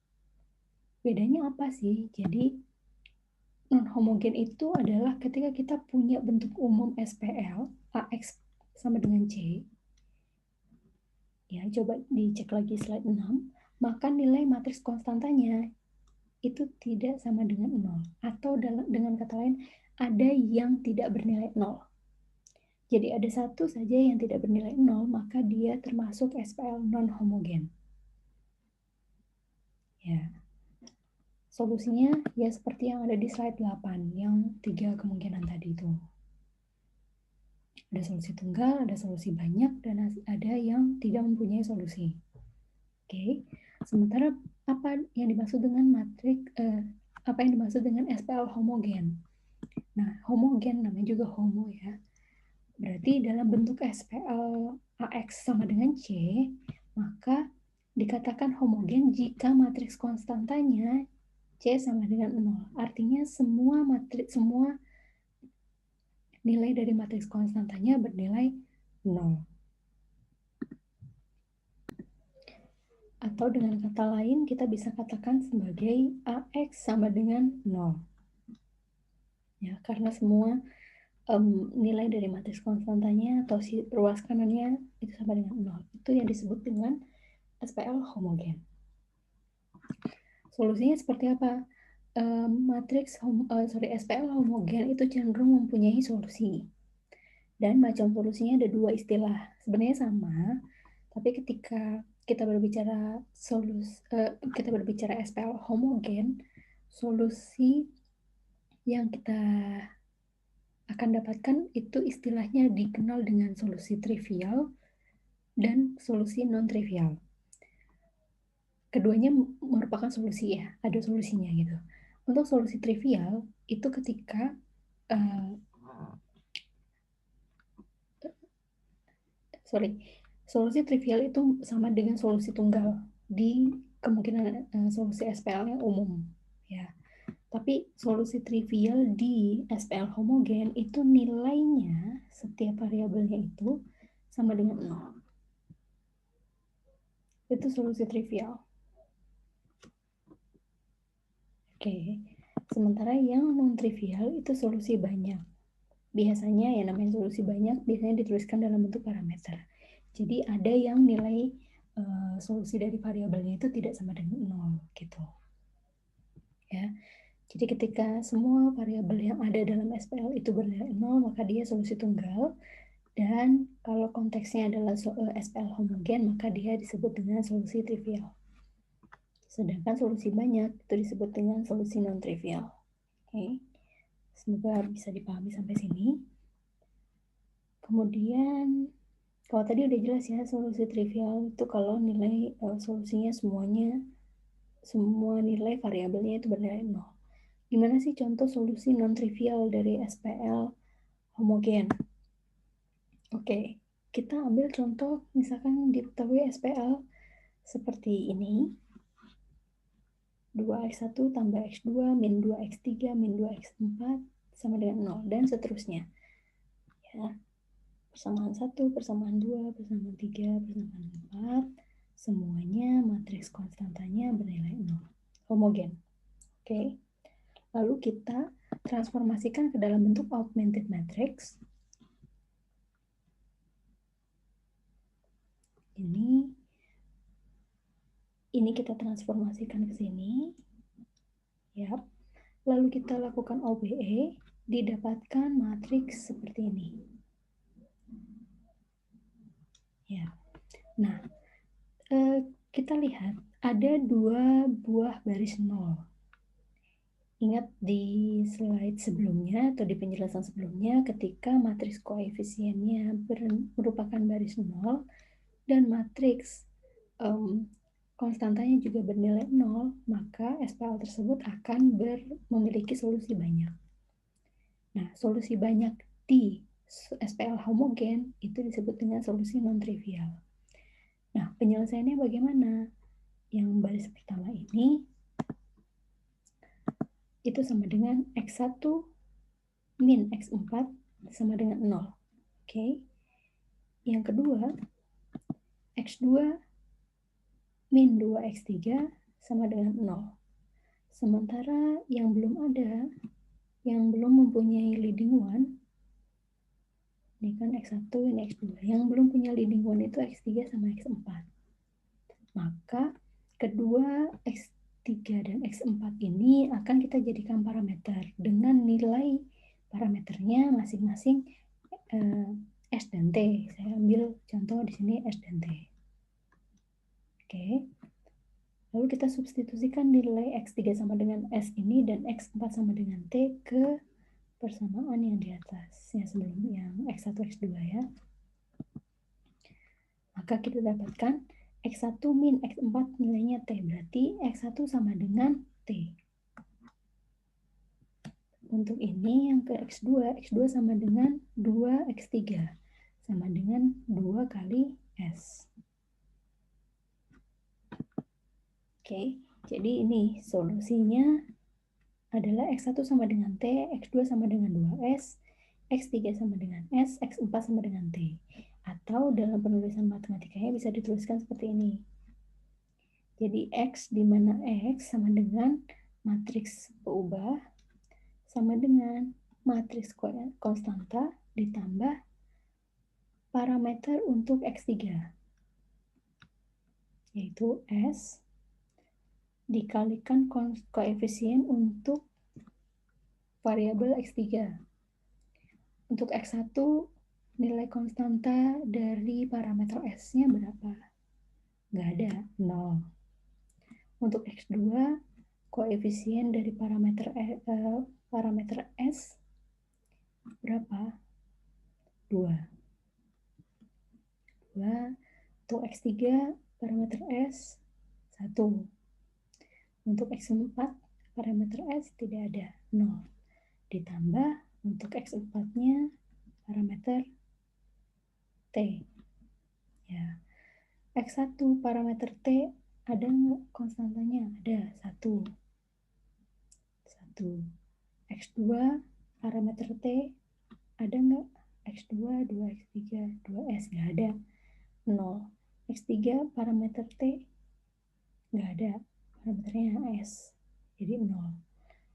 Bedanya apa sih? Jadi, non-homogen itu adalah ketika kita punya bentuk umum SPL, AX sama dengan C. Ya, coba dicek lagi slide 6, maka nilai matriks konstantanya itu tidak sama dengan 0. Atau dengan kata lain, ada yang tidak bernilai 0. Jadi ada satu saja yang tidak bernilai 0, maka dia termasuk SPL non-homogen. Ya. Solusinya ya seperti yang ada di slide 8, yang 3 kemungkinan tadi itu. Ada solusi tunggal, ada solusi banyak, dan ada yang tidak mempunyai solusi. Oke. Sementara apa yang dimaksud dengan apa yang dimaksud dengan SPL homogen? Nah, homogen namanya juga homo ya. Berarti dalam bentuk SPL AX sama dengan C, maka dikatakan homogen jika matriks konstantanya C sama dengan 0. Artinya semua nilai dari matriks konstantanya bernilai 0. Atau dengan kata lain, kita bisa katakan sebagai AX sama dengan 0. Ya, karena semua nilai dari matriks konstantanya atau ruas kanannya itu sama dengan 0. Itu yang disebut dengan SPL homogen. Solusinya seperti apa? SPL homogen itu cenderung mempunyai solusi. Dan macam solusinya ada dua istilah. Sebenarnya sama, tapi ketika kita berbicara SPL homogen, solusi yang kita akan dapatkan itu istilahnya dikenal dengan solusi trivial dan solusi non-trivial. Keduanya merupakan solusi ya, ada solusinya gitu. Untuk solusi trivial itu ketika solusi trivial itu sama dengan solusi tunggal di kemungkinan solusi SPL yang umum ya. Tapi solusi trivial di SPL homogen itu nilainya setiap variabelnya itu sama dengan 0. Itu solusi trivial. Oke. Sementara yang non-trivial itu solusi banyak. Biasanya ya namanya solusi banyak biasanya dituliskan dalam bentuk parameter. Jadi ada yang nilai solusi dari variabelnya itu tidak sama dengan 0 gitu. Ya. Jadi ketika semua variabel yang ada dalam SPL itu bernilai 0, maka dia solusi tunggal. Dan kalau konteksnya adalah SPL homogen, maka dia disebut dengan solusi trivial. Sedangkan solusi banyak itu disebut dengan solusi non-trivial. Oke. Semoga bisa dipahami sampai sini. Kemudian, kalau tadi udah jelas ya, solusi trivial itu kalau nilai solusinya semua nilai variabelnya itu bernilai 0. Gimana sih contoh solusi non-trivial dari SPL homogen? Oke, kita ambil contoh misalkan diketahui SPL seperti ini. 2x1 tambah x2 min 2x3 min 2x4 sama dengan 0 dan seterusnya. Ya. Persamaan 1, persamaan 2, persamaan 3, persamaan 4 semuanya matriks konstantanya bernilai 0. Homogen. Oke. Lalu kita transformasikan ke dalam bentuk augmented matrix. Ini kita transformasikan ke sini. Ya. Lalu kita lakukan OBE, didapatkan matriks seperti ini. Ya. Nah, kita lihat ada 2 buah baris 0. Ingat di slide sebelumnya atau di penjelasan sebelumnya, ketika matriks koefisiennya merupakan baris 0 dan matriks konstantanya juga bernilai 0, maka SPL tersebut akan memiliki solusi banyak. Nah, solusi banyak di SPL homogen itu disebut dengan solusi non-trivial. Nah, penyelesaiannya bagaimana? Yang baris pertama ini itu sama dengan X1 min X4 sama dengan 0. Oke. Yang kedua, X2 min 2X3 sama dengan 0. Sementara yang belum ada, yang belum mempunyai leading one, ini kan X1, ini X2. Yang belum punya leading one itu X3 sama X4. Maka kedua X3 dan X4 ini akan kita jadikan parameter dengan nilai parameternya masing-masing S dan T. Saya ambil contoh di sini S dan T. Oke. Lalu kita substitusikan nilai X3 sama dengan S ini dan X4 sama dengan T ke persamaan yang di atas, yang sebelum yang X1, X2 ya. Maka kita dapatkan X1 min X4 nilainya T, berarti X1 sama dengan T. Untuk ini yang ke X2, X2 sama dengan 2X3, sama dengan 2 kali S. Oke, jadi ini solusinya adalah X1 sama dengan T, X2 sama dengan 2S, X3 sama dengan S, X4 sama dengan T. Atau dalam penulisan matematikanya bisa dituliskan seperti ini. Jadi X di mana X sama dengan matriks peubah sama dengan matriks konstanta ditambah parameter untuk X3, yaitu S dikalikan koefisien untuk variabel X3. Untuk X1, nilai konstanta dari parameter S-nya berapa? Nggak ada, 0. Untuk X2, koefisien dari parameter S berapa? 2. Untuk X3, parameter S 1. Untuk X4, parameter S tidak ada, 0. Ditambah untuk X4-nya parameter T. Ya. X1 parameter T ada nggak konstantanya? Ada, 1. X2 parameter T ada nggak? X2, 2X3, 2S nggak ada, 0. X3 parameter T nggak ada, parameternya S, jadi 0.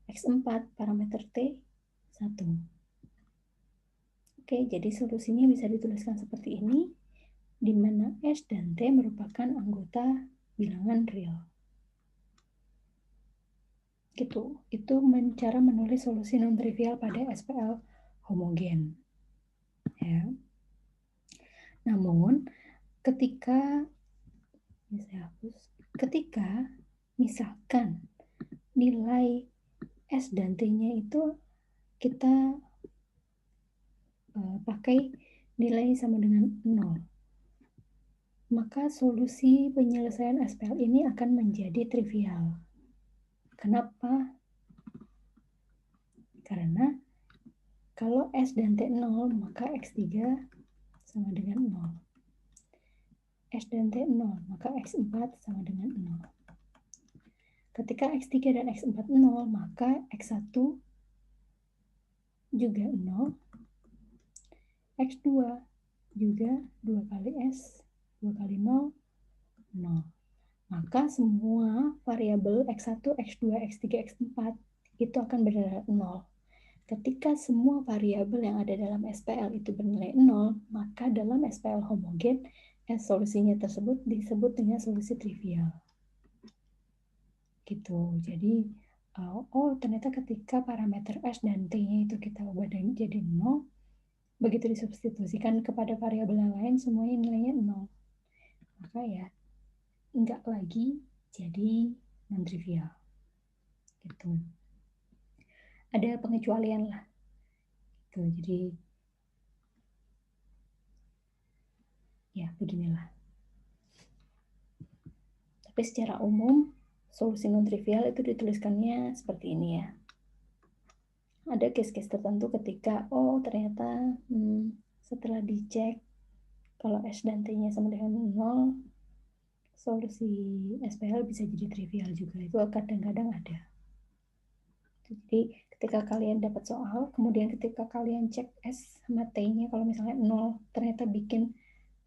X4 parameter T 1. Oke, jadi solusinya bisa dituliskan seperti ini, di mana S dan T merupakan anggota bilangan real. Gitu. Itu cara menulis solusi non-trivial pada SPL homogen. Ya. Namun, ketika misalkan nilai S dan T-nya itu kita pakai nilai sama dengan 0, maka solusi penyelesaian SPL ini akan menjadi trivial. Kenapa? Karena kalau S dan T 0, maka X3 sama dengan 0. S dan T 0, maka X4 sama dengan 0. Ketika X3 dan X4 0, maka X1 juga 0, X2 juga 2 kali S, 2 kali 0, 0. Maka semua variabel X1, X2, X3, X4 itu akan bernilai 0. Ketika semua variabel yang ada dalam SPL itu bernilai 0, maka dalam SPL homogen, solusinya tersebut disebut dengan solusi trivial. Gitu. Jadi, ternyata ketika parameter S dan T-nya itu kita ubah jadi 0, begitu disubstitusikan kepada variabel yang lain, semuanya nilainya 0. Maka ya, enggak lagi jadi non-trivial. Gitu. Ada pengecualian lah. Gitu. Jadi, ya beginilah. Tapi secara umum, solusi non-trivial itu dituliskannya seperti ini ya. Ada case-case tertentu ketika, ternyata setelah dicek, kalau S dan T-nya sama dengan 0, solusi SPL bisa jadi trivial juga. Itu kadang-kadang ada. Jadi ketika kalian dapat soal, kemudian ketika kalian cek S sama T-nya, kalau misalnya 0, ternyata bikin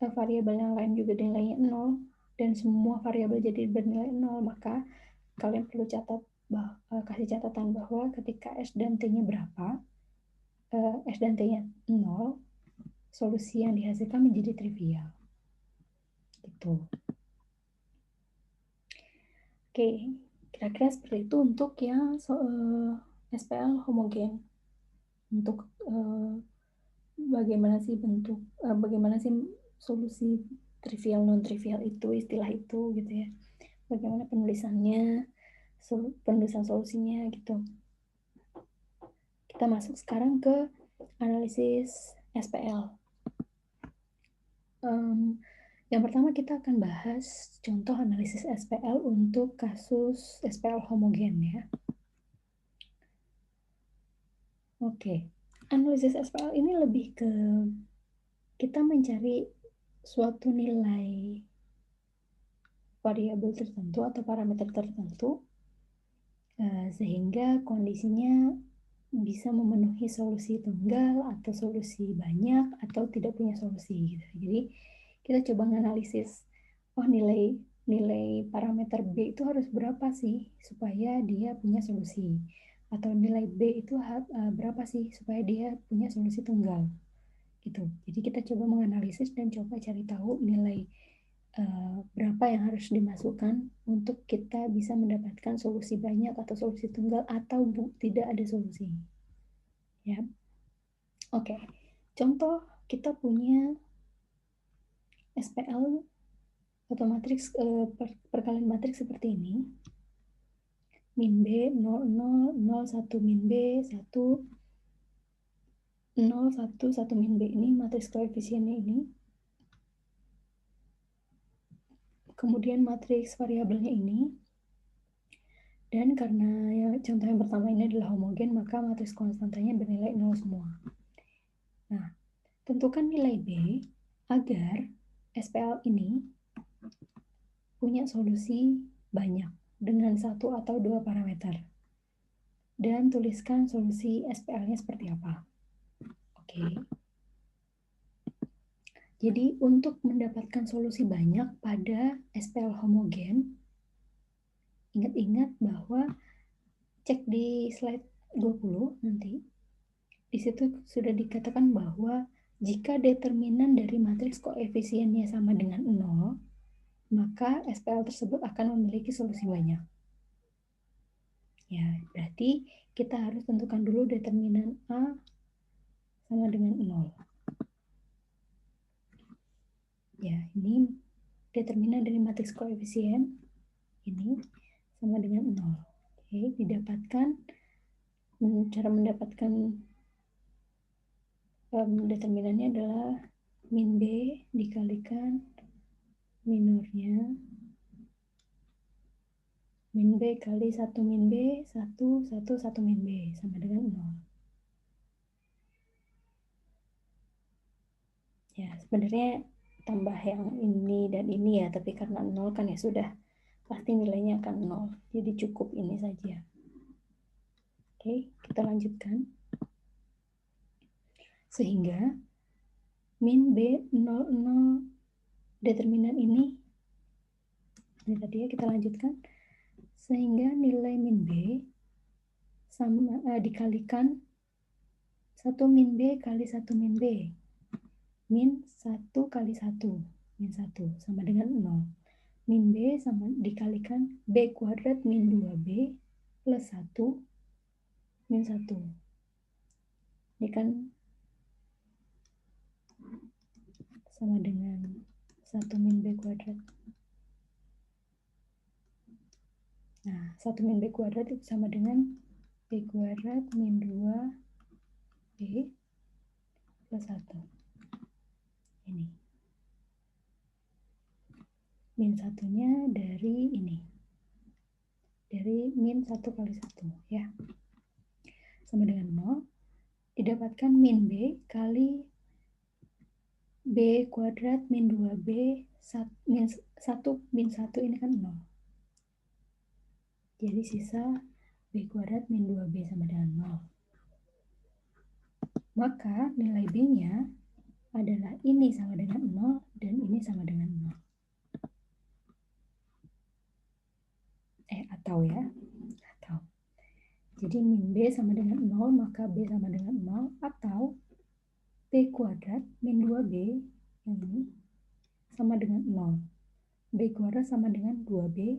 variabel yang lain juga nilainya 0, dan semua variabel jadi bernilai 0, maka kalian perlu kasih catatan bahwa ketika S dan T-nya berapa, S dan T-nya 0, solusi yang dihasilkan menjadi trivial. Gitu. Oke, kira-kira seperti itu untuk yang SPL homogen. Untuk bagaimana sih solusi trivial non-trivial itu, istilah itu gitu ya. Bagaimana penulisannya, penulisan solusinya gitu. Kita masuk sekarang ke analisis SPL. Yang pertama kita akan bahas contoh analisis SPL untuk kasus SPL homogen ya. Oke, analisis SPL ini lebih ke kita mencari suatu nilai variabel tertentu atau parameter tertentu sehingga kondisinya bisa memenuhi solusi tunggal atau solusi banyak atau tidak punya solusi gitu. Jadi kita coba menganalisis nilai parameter B itu harus berapa sih supaya dia punya solusi, atau nilai B itu berapa sih supaya dia punya solusi tunggal gitu. Jadi kita coba menganalisis dan coba cari tahu nilai berapa yang harus dimasukkan untuk kita bisa mendapatkan solusi banyak atau solusi tunggal atau tidak ada solusi. Ya. Oke. Contoh kita punya SPL atau matriks perkalian matriks seperti ini. Min B 0 0 0 1 min B 1 0 1 1 min B ini matriks koefisiennya ini. Kemudian matriks variabelnya ini. Dan karena ya, contoh yang pertama ini adalah homogen, maka matriks konstantanya bernilai 0 semua. Nah, tentukan nilai B agar SPL ini punya solusi banyak dengan satu atau dua parameter. Dan tuliskan solusi SPL-nya seperti apa. Oke. Jadi untuk mendapatkan solusi banyak pada SPL homogen, ingat-ingat bahwa cek di slide 20 nanti, di situ sudah dikatakan bahwa jika determinan dari matriks koefisiennya sama dengan 0, maka SPL tersebut akan memiliki solusi banyak. Ya, berarti kita harus tentukan dulu determinan A sama dengan 0. Ya, ini determinan dari matriks koefisien ini sama dengan 0. Oke, didapatkan cara mendapatkan determinannya adalah min B dikalikan minornya min B kali 1 min B 1 1 1 min B sama dengan 0. Ya, sebenarnya tambah yang ini dan ini ya, tapi karena 0 kan ya sudah, pasti nilainya akan 0. Jadi cukup ini saja. Oke, kita lanjutkan. Sehingga min B 00 determinan ini Ini tadi ya, kita lanjutkan. Sehingga nilai min B sama, dikalikan 1 min B kali 1 min B. Min 1 kali 1. Min 1 sama dengan 0. Min B sama dikalikan B kuadrat min 2B plus 1 min 1. Ini kan sama dengan 1 min B kuadrat. Nah, 1 min B kuadrat itu sama dengan B kuadrat min 2B plus 1. Ini. Min satunya dari ini. Dari min 1 kali 1 ya. Sama dengan 0. Didapatkan min B kali B kuadrat min 2B min 1 min 1 ini kan 0. Jadi sisa B kuadrat min 2B sama dengan 0. Maka nilai B-nya adalah ini sama dengan 0 dan ini sama dengan 0. Atau ya. Atau. Jadi min B sama dengan 0, maka B sama dengan 0. Atau B kuadrat min 2B yang ini sama dengan 0. B kuadrat sama dengan 2B.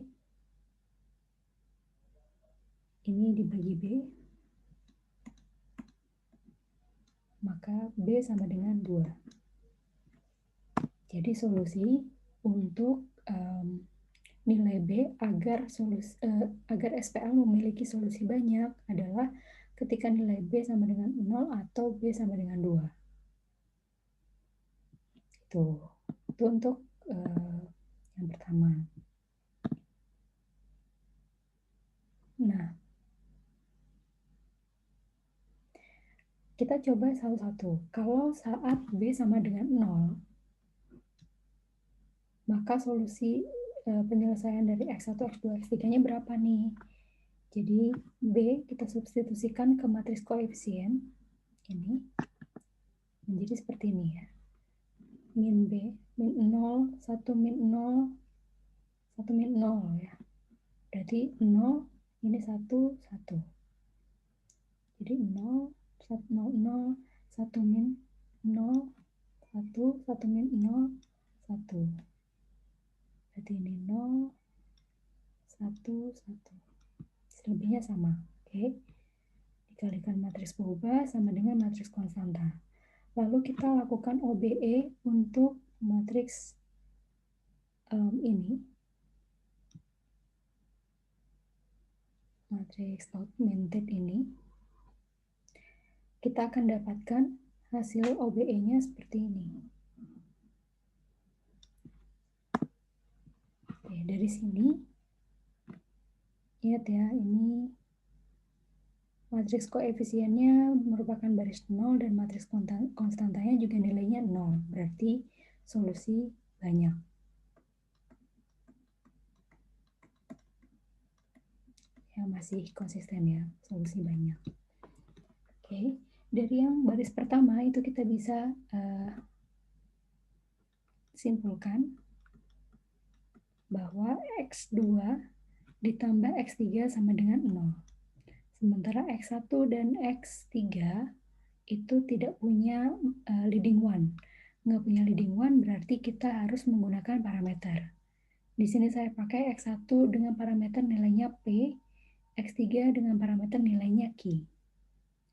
Ini dibagi B. Maka B sama dengan 2. Jadi solusi untuk nilai B agar SPL memiliki solusi banyak adalah ketika nilai B sama dengan 0 atau B sama dengan 2. Itu untuk yang pertama. Nah, kita coba satu-satu. Kalau saat B sama dengan 0, maka solusi penyelesaian dari X1, X2, X3-nya berapa nih? Jadi B kita substitusikan ke matriks koefisien ini menjadi seperti ini ya. Min B, min 0, 1 min 0, 1 min 0 ya. Berarti 0, ini 1, 1. Jadi 0, 1, 0, 0, 1 min 0, 1, 1 min 0, 1. Berarti ini 0, 1, 1. Selebihnya sama. Oke. Dikalikan matriks berubah sama dengan matriks konstanta. Lalu kita lakukan OBE untuk matriks ini. Matriks augmented ini. Kita akan dapatkan hasil OBE-nya seperti ini. Oke, dari sini, lihat ya, ini matriks koefisiennya merupakan baris 0 dan matriks konstantanya juga nilainya 0. Berarti solusi banyak. Yang masih konsisten ya, solusi banyak. Oke, dari yang baris pertama itu kita bisa simpulkan bahwa X2 ditambah X3 sama dengan 0. Sementara X1 dan X3 itu tidak punya leading one. Nggak punya leading one berarti kita harus menggunakan parameter. Di sini saya pakai X1 dengan parameter nilainya P, X3 dengan parameter nilainya Q.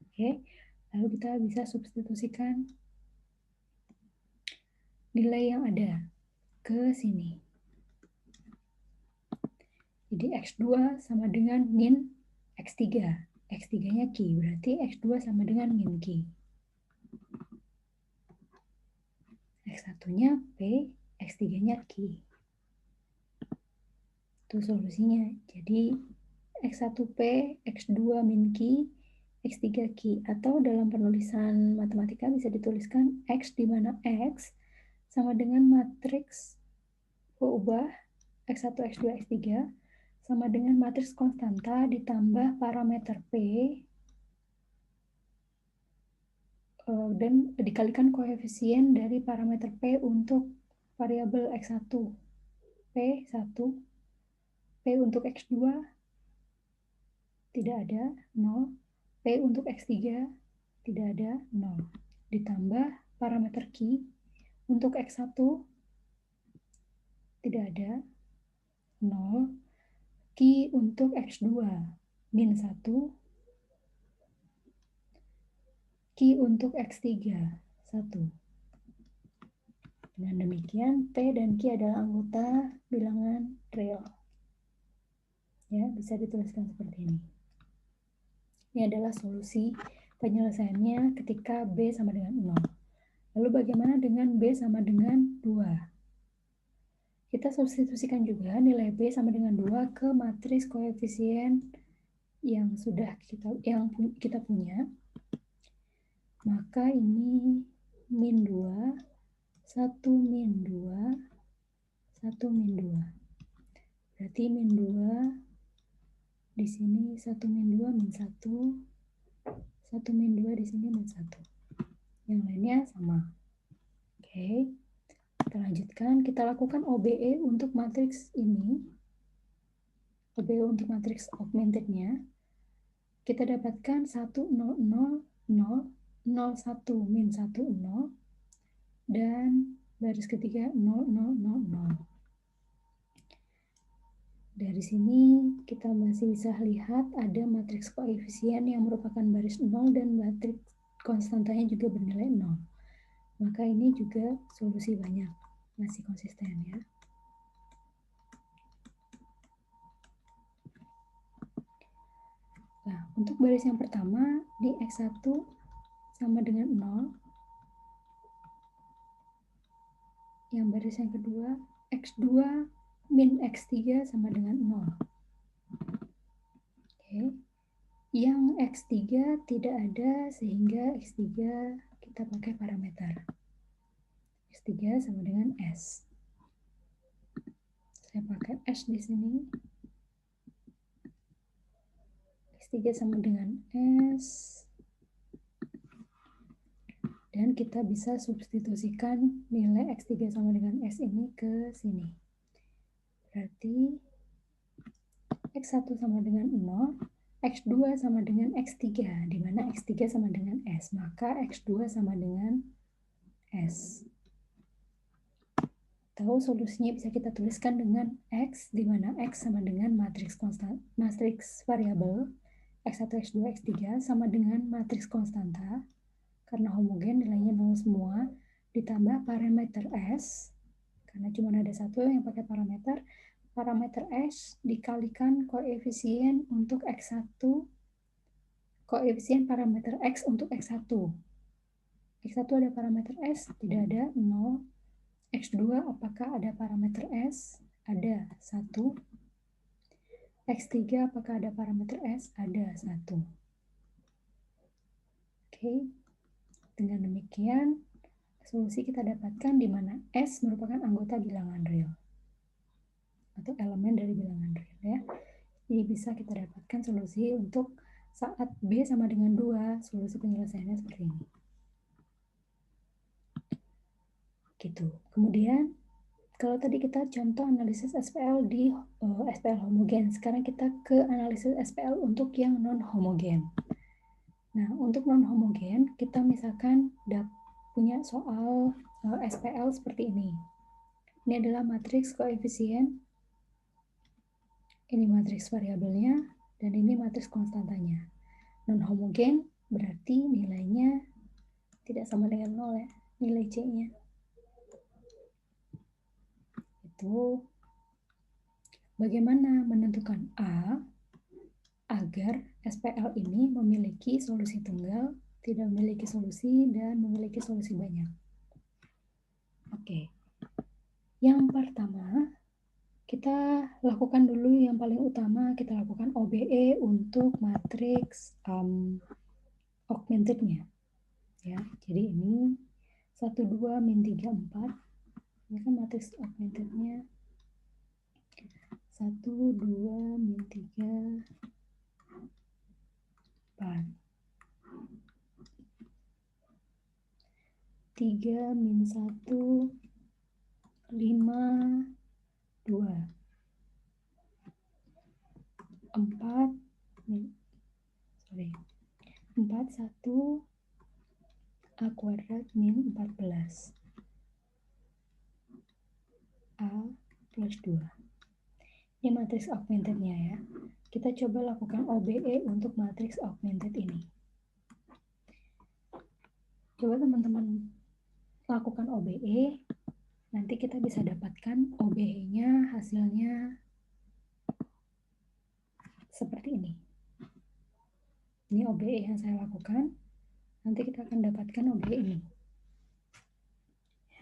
Oke, lalu kita bisa substitusikan nilai yang ada ke sini. Jadi X2 sama dengan min X3. X3-nya Q, berarti X2 sama dengan min Q. X1-nya P, X3-nya Q. Itu solusinya. Jadi X1P, X2 min Q, X3Q. Atau dalam penulisan matematika bisa dituliskan X di mana X sama dengan matriks berubah X1, X2, X3 sama dengan matriks konstanta ditambah parameter P dan dikalikan koefisien dari parameter P untuk variabel X1 P1 P untuk X2 tidak ada, 0. P untuk X3 tidak ada, 0. Ditambah parameter Q untuk X1 tidak ada, 0. Q untuk X2 min 1. Q untuk X3 1. Dengan demikian, P dan Q adalah anggota bilangan real. Ya, bisa dituliskan seperti ini. Ini adalah solusi penyelesaiannya ketika B sama dengan 0. Lalu bagaimana dengan B sama dengan 2? Kita substitusikan juga nilai B sama dengan 2 ke matriks koefisien yang sudah kita punya. Maka ini min 2, 1 min 2, 1 min 2. Berarti min 2 di sini 1 min 2 min 1, 1 min 2 di sini min 1. Yang lainnya sama. Oke. Kita lanjutkan, kita lakukan OBE untuk matriks ini. OBE untuk matriks augmentednya. Kita dapatkan 1 0 0 0 0 1 min 1 0 dan baris ketiga 0 0 0 0. Dari sini kita masih bisa lihat ada matriks koefisien yang merupakan baris 0 dan matriks konstantanya juga bernilai 0. Maka ini juga solusi banyak, masih konsisten ya. Nah, untuk baris yang pertama di X1 sama dengan 0. Yang baris yang kedua X2 min X3 sama dengan 0. Oke. Yang X3 tidak ada sehingga X3 kita pakai parameter. X3 sama dengan S. Saya pakai S di sini. X3 sama dengan S. Dan kita bisa substitusikan nilai X3 sama dengan S ini ke sini. Berarti X1 sama dengan 0, X2 sama dengan X3, di mana X3 sama dengan S. Maka X2 sama dengan S. Tahu solusinya bisa kita tuliskan dengan X, di mana X sama dengan matriks konstan, matriks variabel X1, X2, X3 sama dengan matriks konstanta. Karena homogen nilainya 0 semua, ditambah parameter S, karena cuma ada satu yang pakai parameter, parameter S dikalikan koefisien untuk X1, koefisien parameter X untuk X1. X1 ada parameter S, tidak ada, 0. X2 apakah ada parameter S? Ada, 1. X3 apakah ada parameter S? Ada, 1. Oke. Dengan demikian, solusi kita dapatkan di mana S merupakan anggota bilangan real atau elemen dari bilangan real ya. Jadi bisa kita dapatkan solusi untuk saat B sama dengan 2, solusi penyelesaiannya seperti ini. Gitu. Kemudian kalau tadi kita contoh analisis SPL di SPL homogen, sekarang kita ke analisis SPL untuk yang non homogen. Nah, untuk non-homogen, kita misalkan punya soal SPL seperti ini. Ini adalah matriks koefisien, ini matriks variabelnya, dan ini matriks konstantanya. Non-homogen berarti nilainya tidak sama dengan 0 ya, nilai C-nya. Itu bagaimana menentukan A agar SPL ini memiliki solusi tunggal, tidak memiliki solusi, dan memiliki solusi banyak. Oke. Yang pertama, kita lakukan dulu yang paling utama, kita lakukan OBE untuk matriks augmentednya. Ya, jadi ini 1, 2, min 3, 4. Ini kan matriks augmentednya. 1, 2, min 3, 4. 3, min 1, 5, 2. 41 A kuadrat min 14 A plus 2. Ini matriks augmented-nya ya. Kita coba lakukan OBE untuk matriks augmented ini. Coba teman-teman lakukan OBE, nanti kita bisa dapatkan OBE-nya hasilnya seperti ini. Ini OBE yang saya lakukan, nanti kita akan dapatkan OBE ini.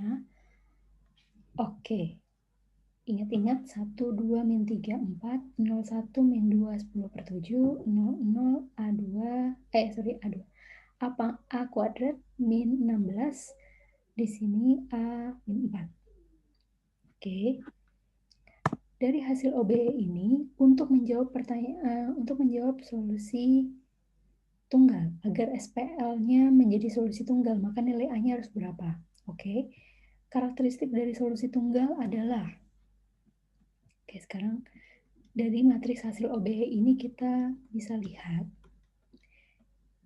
Ya. Oke. Ingat-ingat 1, 2, min 3, 4, 0, 1, min 2, 10/7, 0, 0, A2, A kuadrat min 16, di sini A min 4. Oke. Dari hasil OBE ini, untuk menjawab solusi tunggal, agar SPL-nya menjadi solusi tunggal, maka nilai A-nya harus berapa? Oke. Karakteristik dari solusi tunggal adalah, oke, sekarang dari matriks hasil OBE ini kita bisa lihat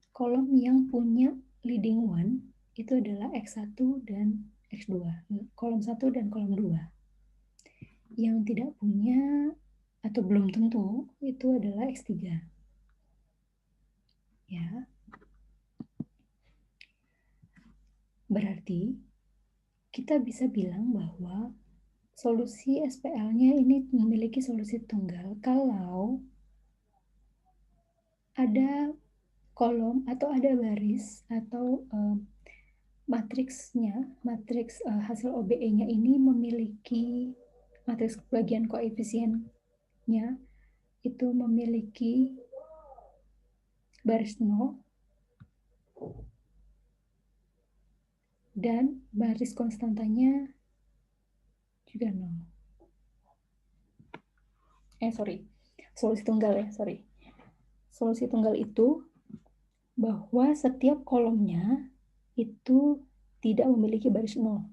kolom yang punya leading one itu adalah X1 dan X2. Kolom 1 dan kolom 2. Yang tidak punya atau belum tentu itu adalah X3. Ya. Berarti kita bisa bilang bahwa solusi SPL-nya ini memiliki solusi tunggal kalau ada kolom atau ada baris atau matriks hasil OBE-nya ini memiliki matriks bagian koefisiennya itu memiliki baris 0 dan baris konstantanya juga 0. Solusi tunggal ya, Solusi tunggal itu bahwa setiap kolomnya itu tidak memiliki baris 0.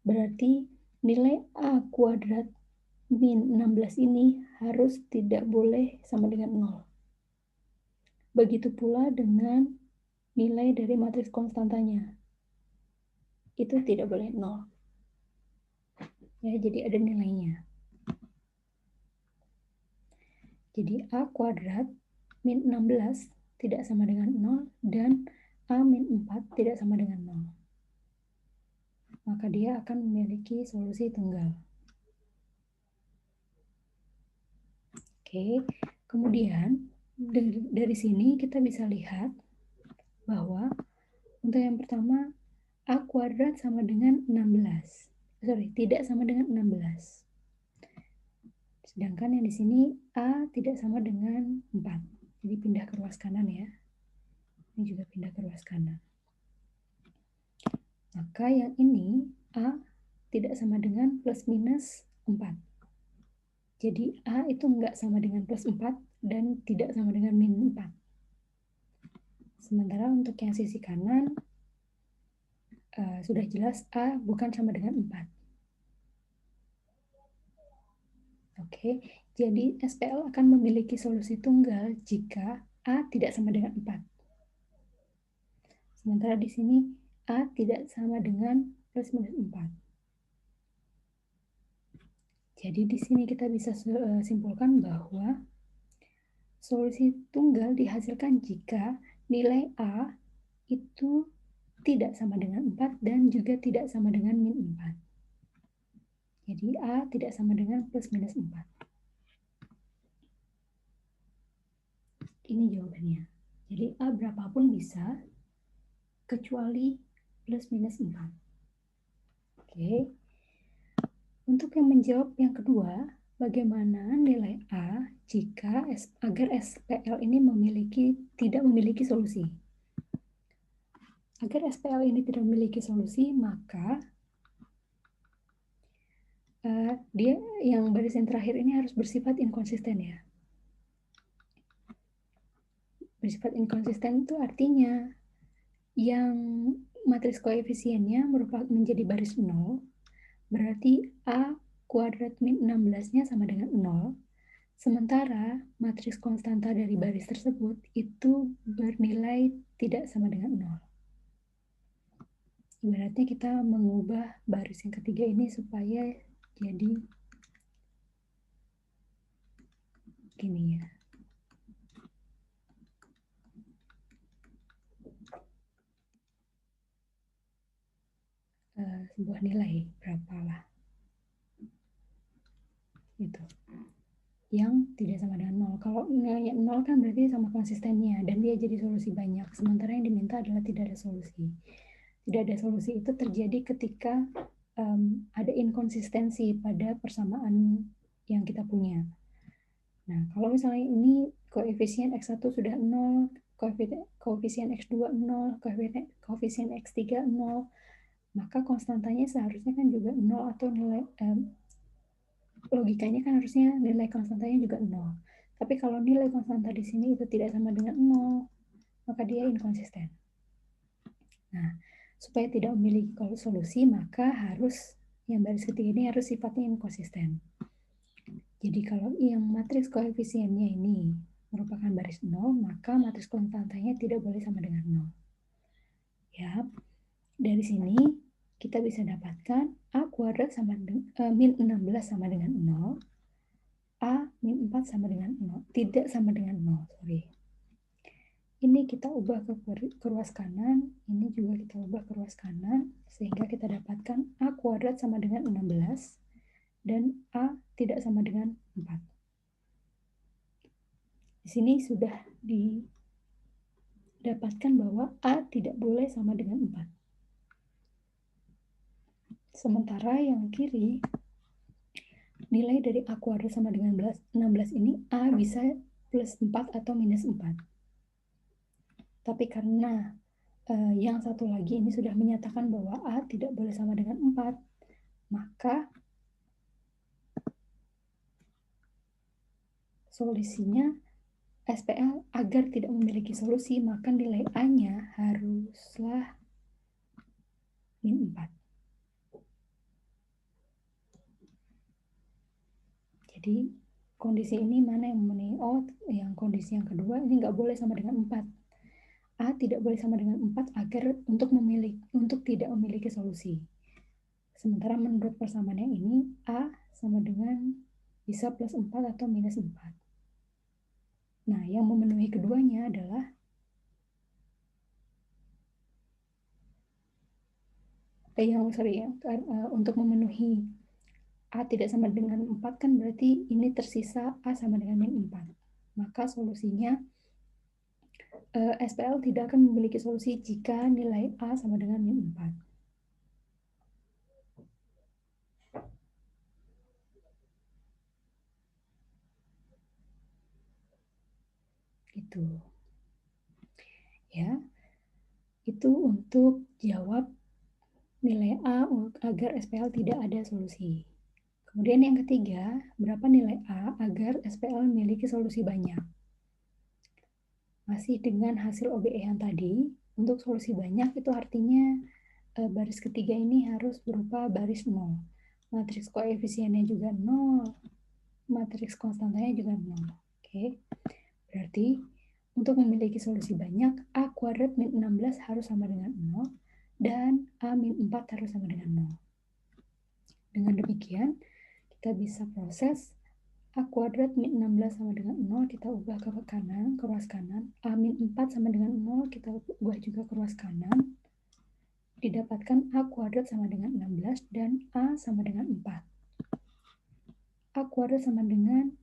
Berarti nilai A kuadrat min 16 ini harus tidak boleh sama dengan 0. Begitu pula dengan nilai dari matriks konstantanya. Itu tidak boleh 0. Ya, jadi ada nilainya. Jadi A kuadrat min 16 tidak sama dengan 0 dan A min 4 tidak sama dengan 0. Maka dia akan memiliki solusi tunggal. Oke, kemudian dari sini kita bisa lihat bahwa untuk yang pertama A kuadrat sama dengan 16. Tidak sama dengan 16. Sedangkan yang di sini A tidak sama dengan 4. Jadi pindah ke ruas kanan ya. Ini juga pindah ke ruas kanan. Maka yang ini A tidak sama dengan plus minus 4. Jadi A itu enggak sama dengan plus 4 dan tidak sama dengan min 4. Sementara untuk yang sisi kanan sudah jelas A bukan sama dengan 4. Oke, jadi SPL akan memiliki solusi tunggal jika A tidak sama dengan 4. Sementara di sini A tidak sama dengan plus minus 4. Jadi di sini kita bisa simpulkan bahwa solusi tunggal dihasilkan jika nilai A itu tidak sama dengan 4 dan juga tidak sama dengan min 4. Jadi A tidak sama dengan plus minus 4. Ini jawabannya. Jadi A berapapun bisa, kecuali plus minus 4. Oke. Untuk yang menjawab yang kedua, bagaimana nilai A jika agar SPL ini tidak memiliki solusi? Agar SPL ini tidak memiliki solusi, maka dia yang baris yang terakhir ini harus bersifat inkonsisten ya. Bersifat inkonsisten itu artinya yang matriks koefisiennya menjadi baris 0, berarti A kuadrat min 16-nya sama dengan 0, Sementara matriks konstanta dari baris tersebut itu bernilai tidak sama dengan 0. Ibaratnya kita mengubah baris yang ketiga ini supaya jadi gini ya. Sebuah nilai berapalah itu yang tidak sama dengan 0. Kalau nilainya 0 kan berarti sama konsistennya dan dia jadi solusi banyak. Sementara yang diminta adalah tidak ada solusi. Tidak ada solusi itu terjadi ketika ada inkonsistensi pada persamaan yang kita punya. Nah, kalau misalnya ini koefisien X1 sudah 0, koefisien X2 0, koefisien X3 0, maka konstantanya seharusnya kan juga 0 atau nilai logikanya kan harusnya nilai konstantanya juga 0. Tapi kalau nilai konstanta di sini itu tidak sama dengan 0, maka dia inkonsisten. Nah, supaya tidak memiliki solusi, maka harus yang baris ketiga ini harus sifatnya inkonsisten. Jadi kalau yang matriks koefisiennya ini merupakan baris 0, maka matriks konstantanya tidak boleh sama dengan 0. Ya, dari sini kita bisa dapatkan A kuadrat sama min 16 sama dengan 0, A min 4 sama dengan 0, tidak sama dengan 0, sorry. Ini kita ubah ke ruas kanan, ini juga kita ubah ke ruas kanan, sehingga kita dapatkan A kuadrat sama dengan 16, dan A tidak sama dengan 4. Di sini sudah didapatkan bahwa A tidak boleh sama dengan 4. Sementara yang kiri, nilai dari A kuadrat sama dengan 16 ini A bisa plus 4 atau minus 4. Tapi karena yang satu lagi ini sudah menyatakan bahwa A tidak boleh sama dengan 4, maka solusinya SPL agar tidak memiliki solusi, maka nilai A-nya haruslah min 4. Jadi kondisi ini mana yang memenuhi? Oh, yang kondisi yang kedua ini nggak boleh sama dengan 4. A tidak boleh sama dengan 4 agar untuk tidak memiliki solusi. Sementara menurut persamaan yang ini, A sama dengan bisa plus 4 atau minus 4. Nah, yang memenuhi keduanya adalah untuk memenuhi A tidak sama dengan 4 kan berarti ini tersisa A sama dengan min 4. Maka solusinya SPL tidak akan memiliki solusi jika nilai A sama dengan min 4. Itu. Ya. Itu untuk jawab nilai A agar SPL tidak ada solusi. Kemudian yang ketiga, berapa nilai A agar SPL memiliki solusi banyak? Masih dengan hasil OBE yang tadi, untuk solusi banyak itu artinya baris ketiga ini harus berupa baris 0. Matriks koefisiennya juga 0, matriks konstantanya juga 0. Oke, berarti untuk memiliki solusi banyak, A kuadrat min 16 harus sama dengan 0, dan A min 4 harus sama dengan 0. Dengan demikian, kita bisa proses A kuadrat min 16 sama dengan 0, kita ubah ke kanan, ke ruas kanan. A min 4 sama dengan 0, kita ubah juga ke ruas kanan. Didapatkan A kuadrat sama dengan 16 dan A sama dengan 4. A kuadrat sama dengan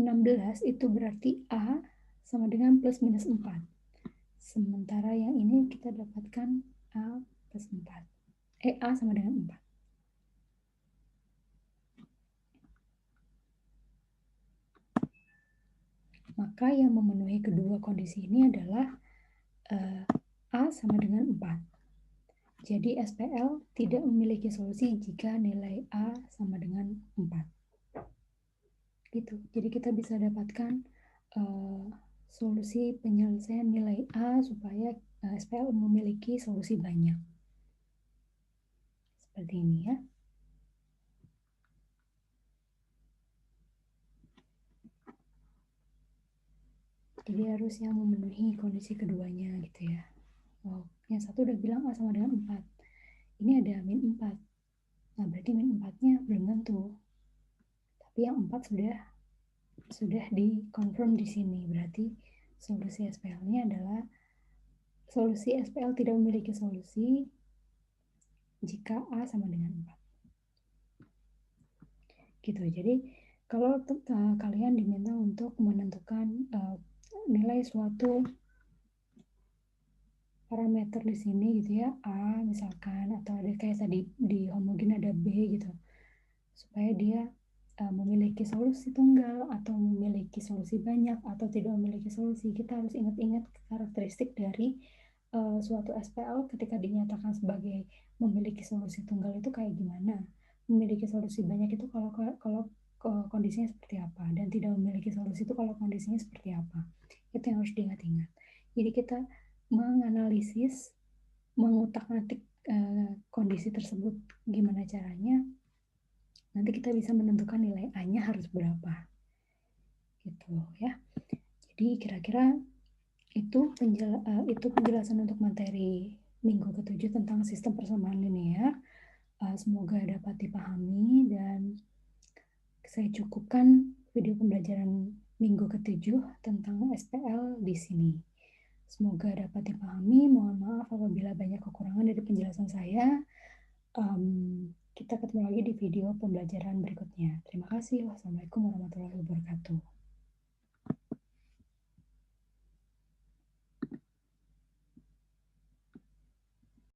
16 itu berarti A sama dengan plus minus 4. Sementara yang ini kita dapatkan A plus 4. A sama dengan 4. Maka yang memenuhi kedua kondisi ini adalah A sama dengan 4. Jadi SPL tidak memiliki solusi jika nilai A sama dengan 4. Gitu. Jadi kita bisa dapatkan solusi penyelesaian nilai A supaya SPL memiliki solusi banyak. Seperti ini ya. Jadi harus yang memenuhi kondisi keduanya gitu ya. Oh, yang satu udah bilang A sama dengan 4. Ini ada min 4. Nah, berarti min 4-nya belum tentu. Tapi yang 4 sudah dikonfirm di sini. Berarti solusi SPL-nya adalah solusi SPL tidak memiliki solusi jika A sama dengan 4. Gitu. Jadi kalau kalian diminta untuk menentukan nilai suatu parameter di sini gitu ya, A misalkan, atau ada kayak tadi di homogen ada B gitu, supaya dia memiliki solusi tunggal atau memiliki solusi banyak atau tidak memiliki solusi, kita harus ingat-ingat karakteristik dari suatu SPL ketika dinyatakan sebagai memiliki solusi tunggal itu kayak gimana, memiliki solusi banyak itu kalau kondisinya seperti apa, dan tidak memiliki solusi itu kalau kondisinya seperti apa. Itu yang harus diingat-ingat. Jadi kita menganalisis, mengutak-atik kondisi tersebut gimana caranya, nanti kita bisa menentukan nilai A-nya harus berapa gitu ya. Jadi kira-kira itu penjelasan untuk materi minggu ke-7 tentang sistem persamaan linear. Semoga dapat dipahami, dan saya cukupkan video pembelajaran minggu ke-7 tentang SPL di sini. Semoga dapat dipahami. Mohon maaf apabila banyak kekurangan dari penjelasan saya. Kita ketemu lagi di video pembelajaran berikutnya. Terima kasih. Wassalamualaikum warahmatullahi wabarakatuh.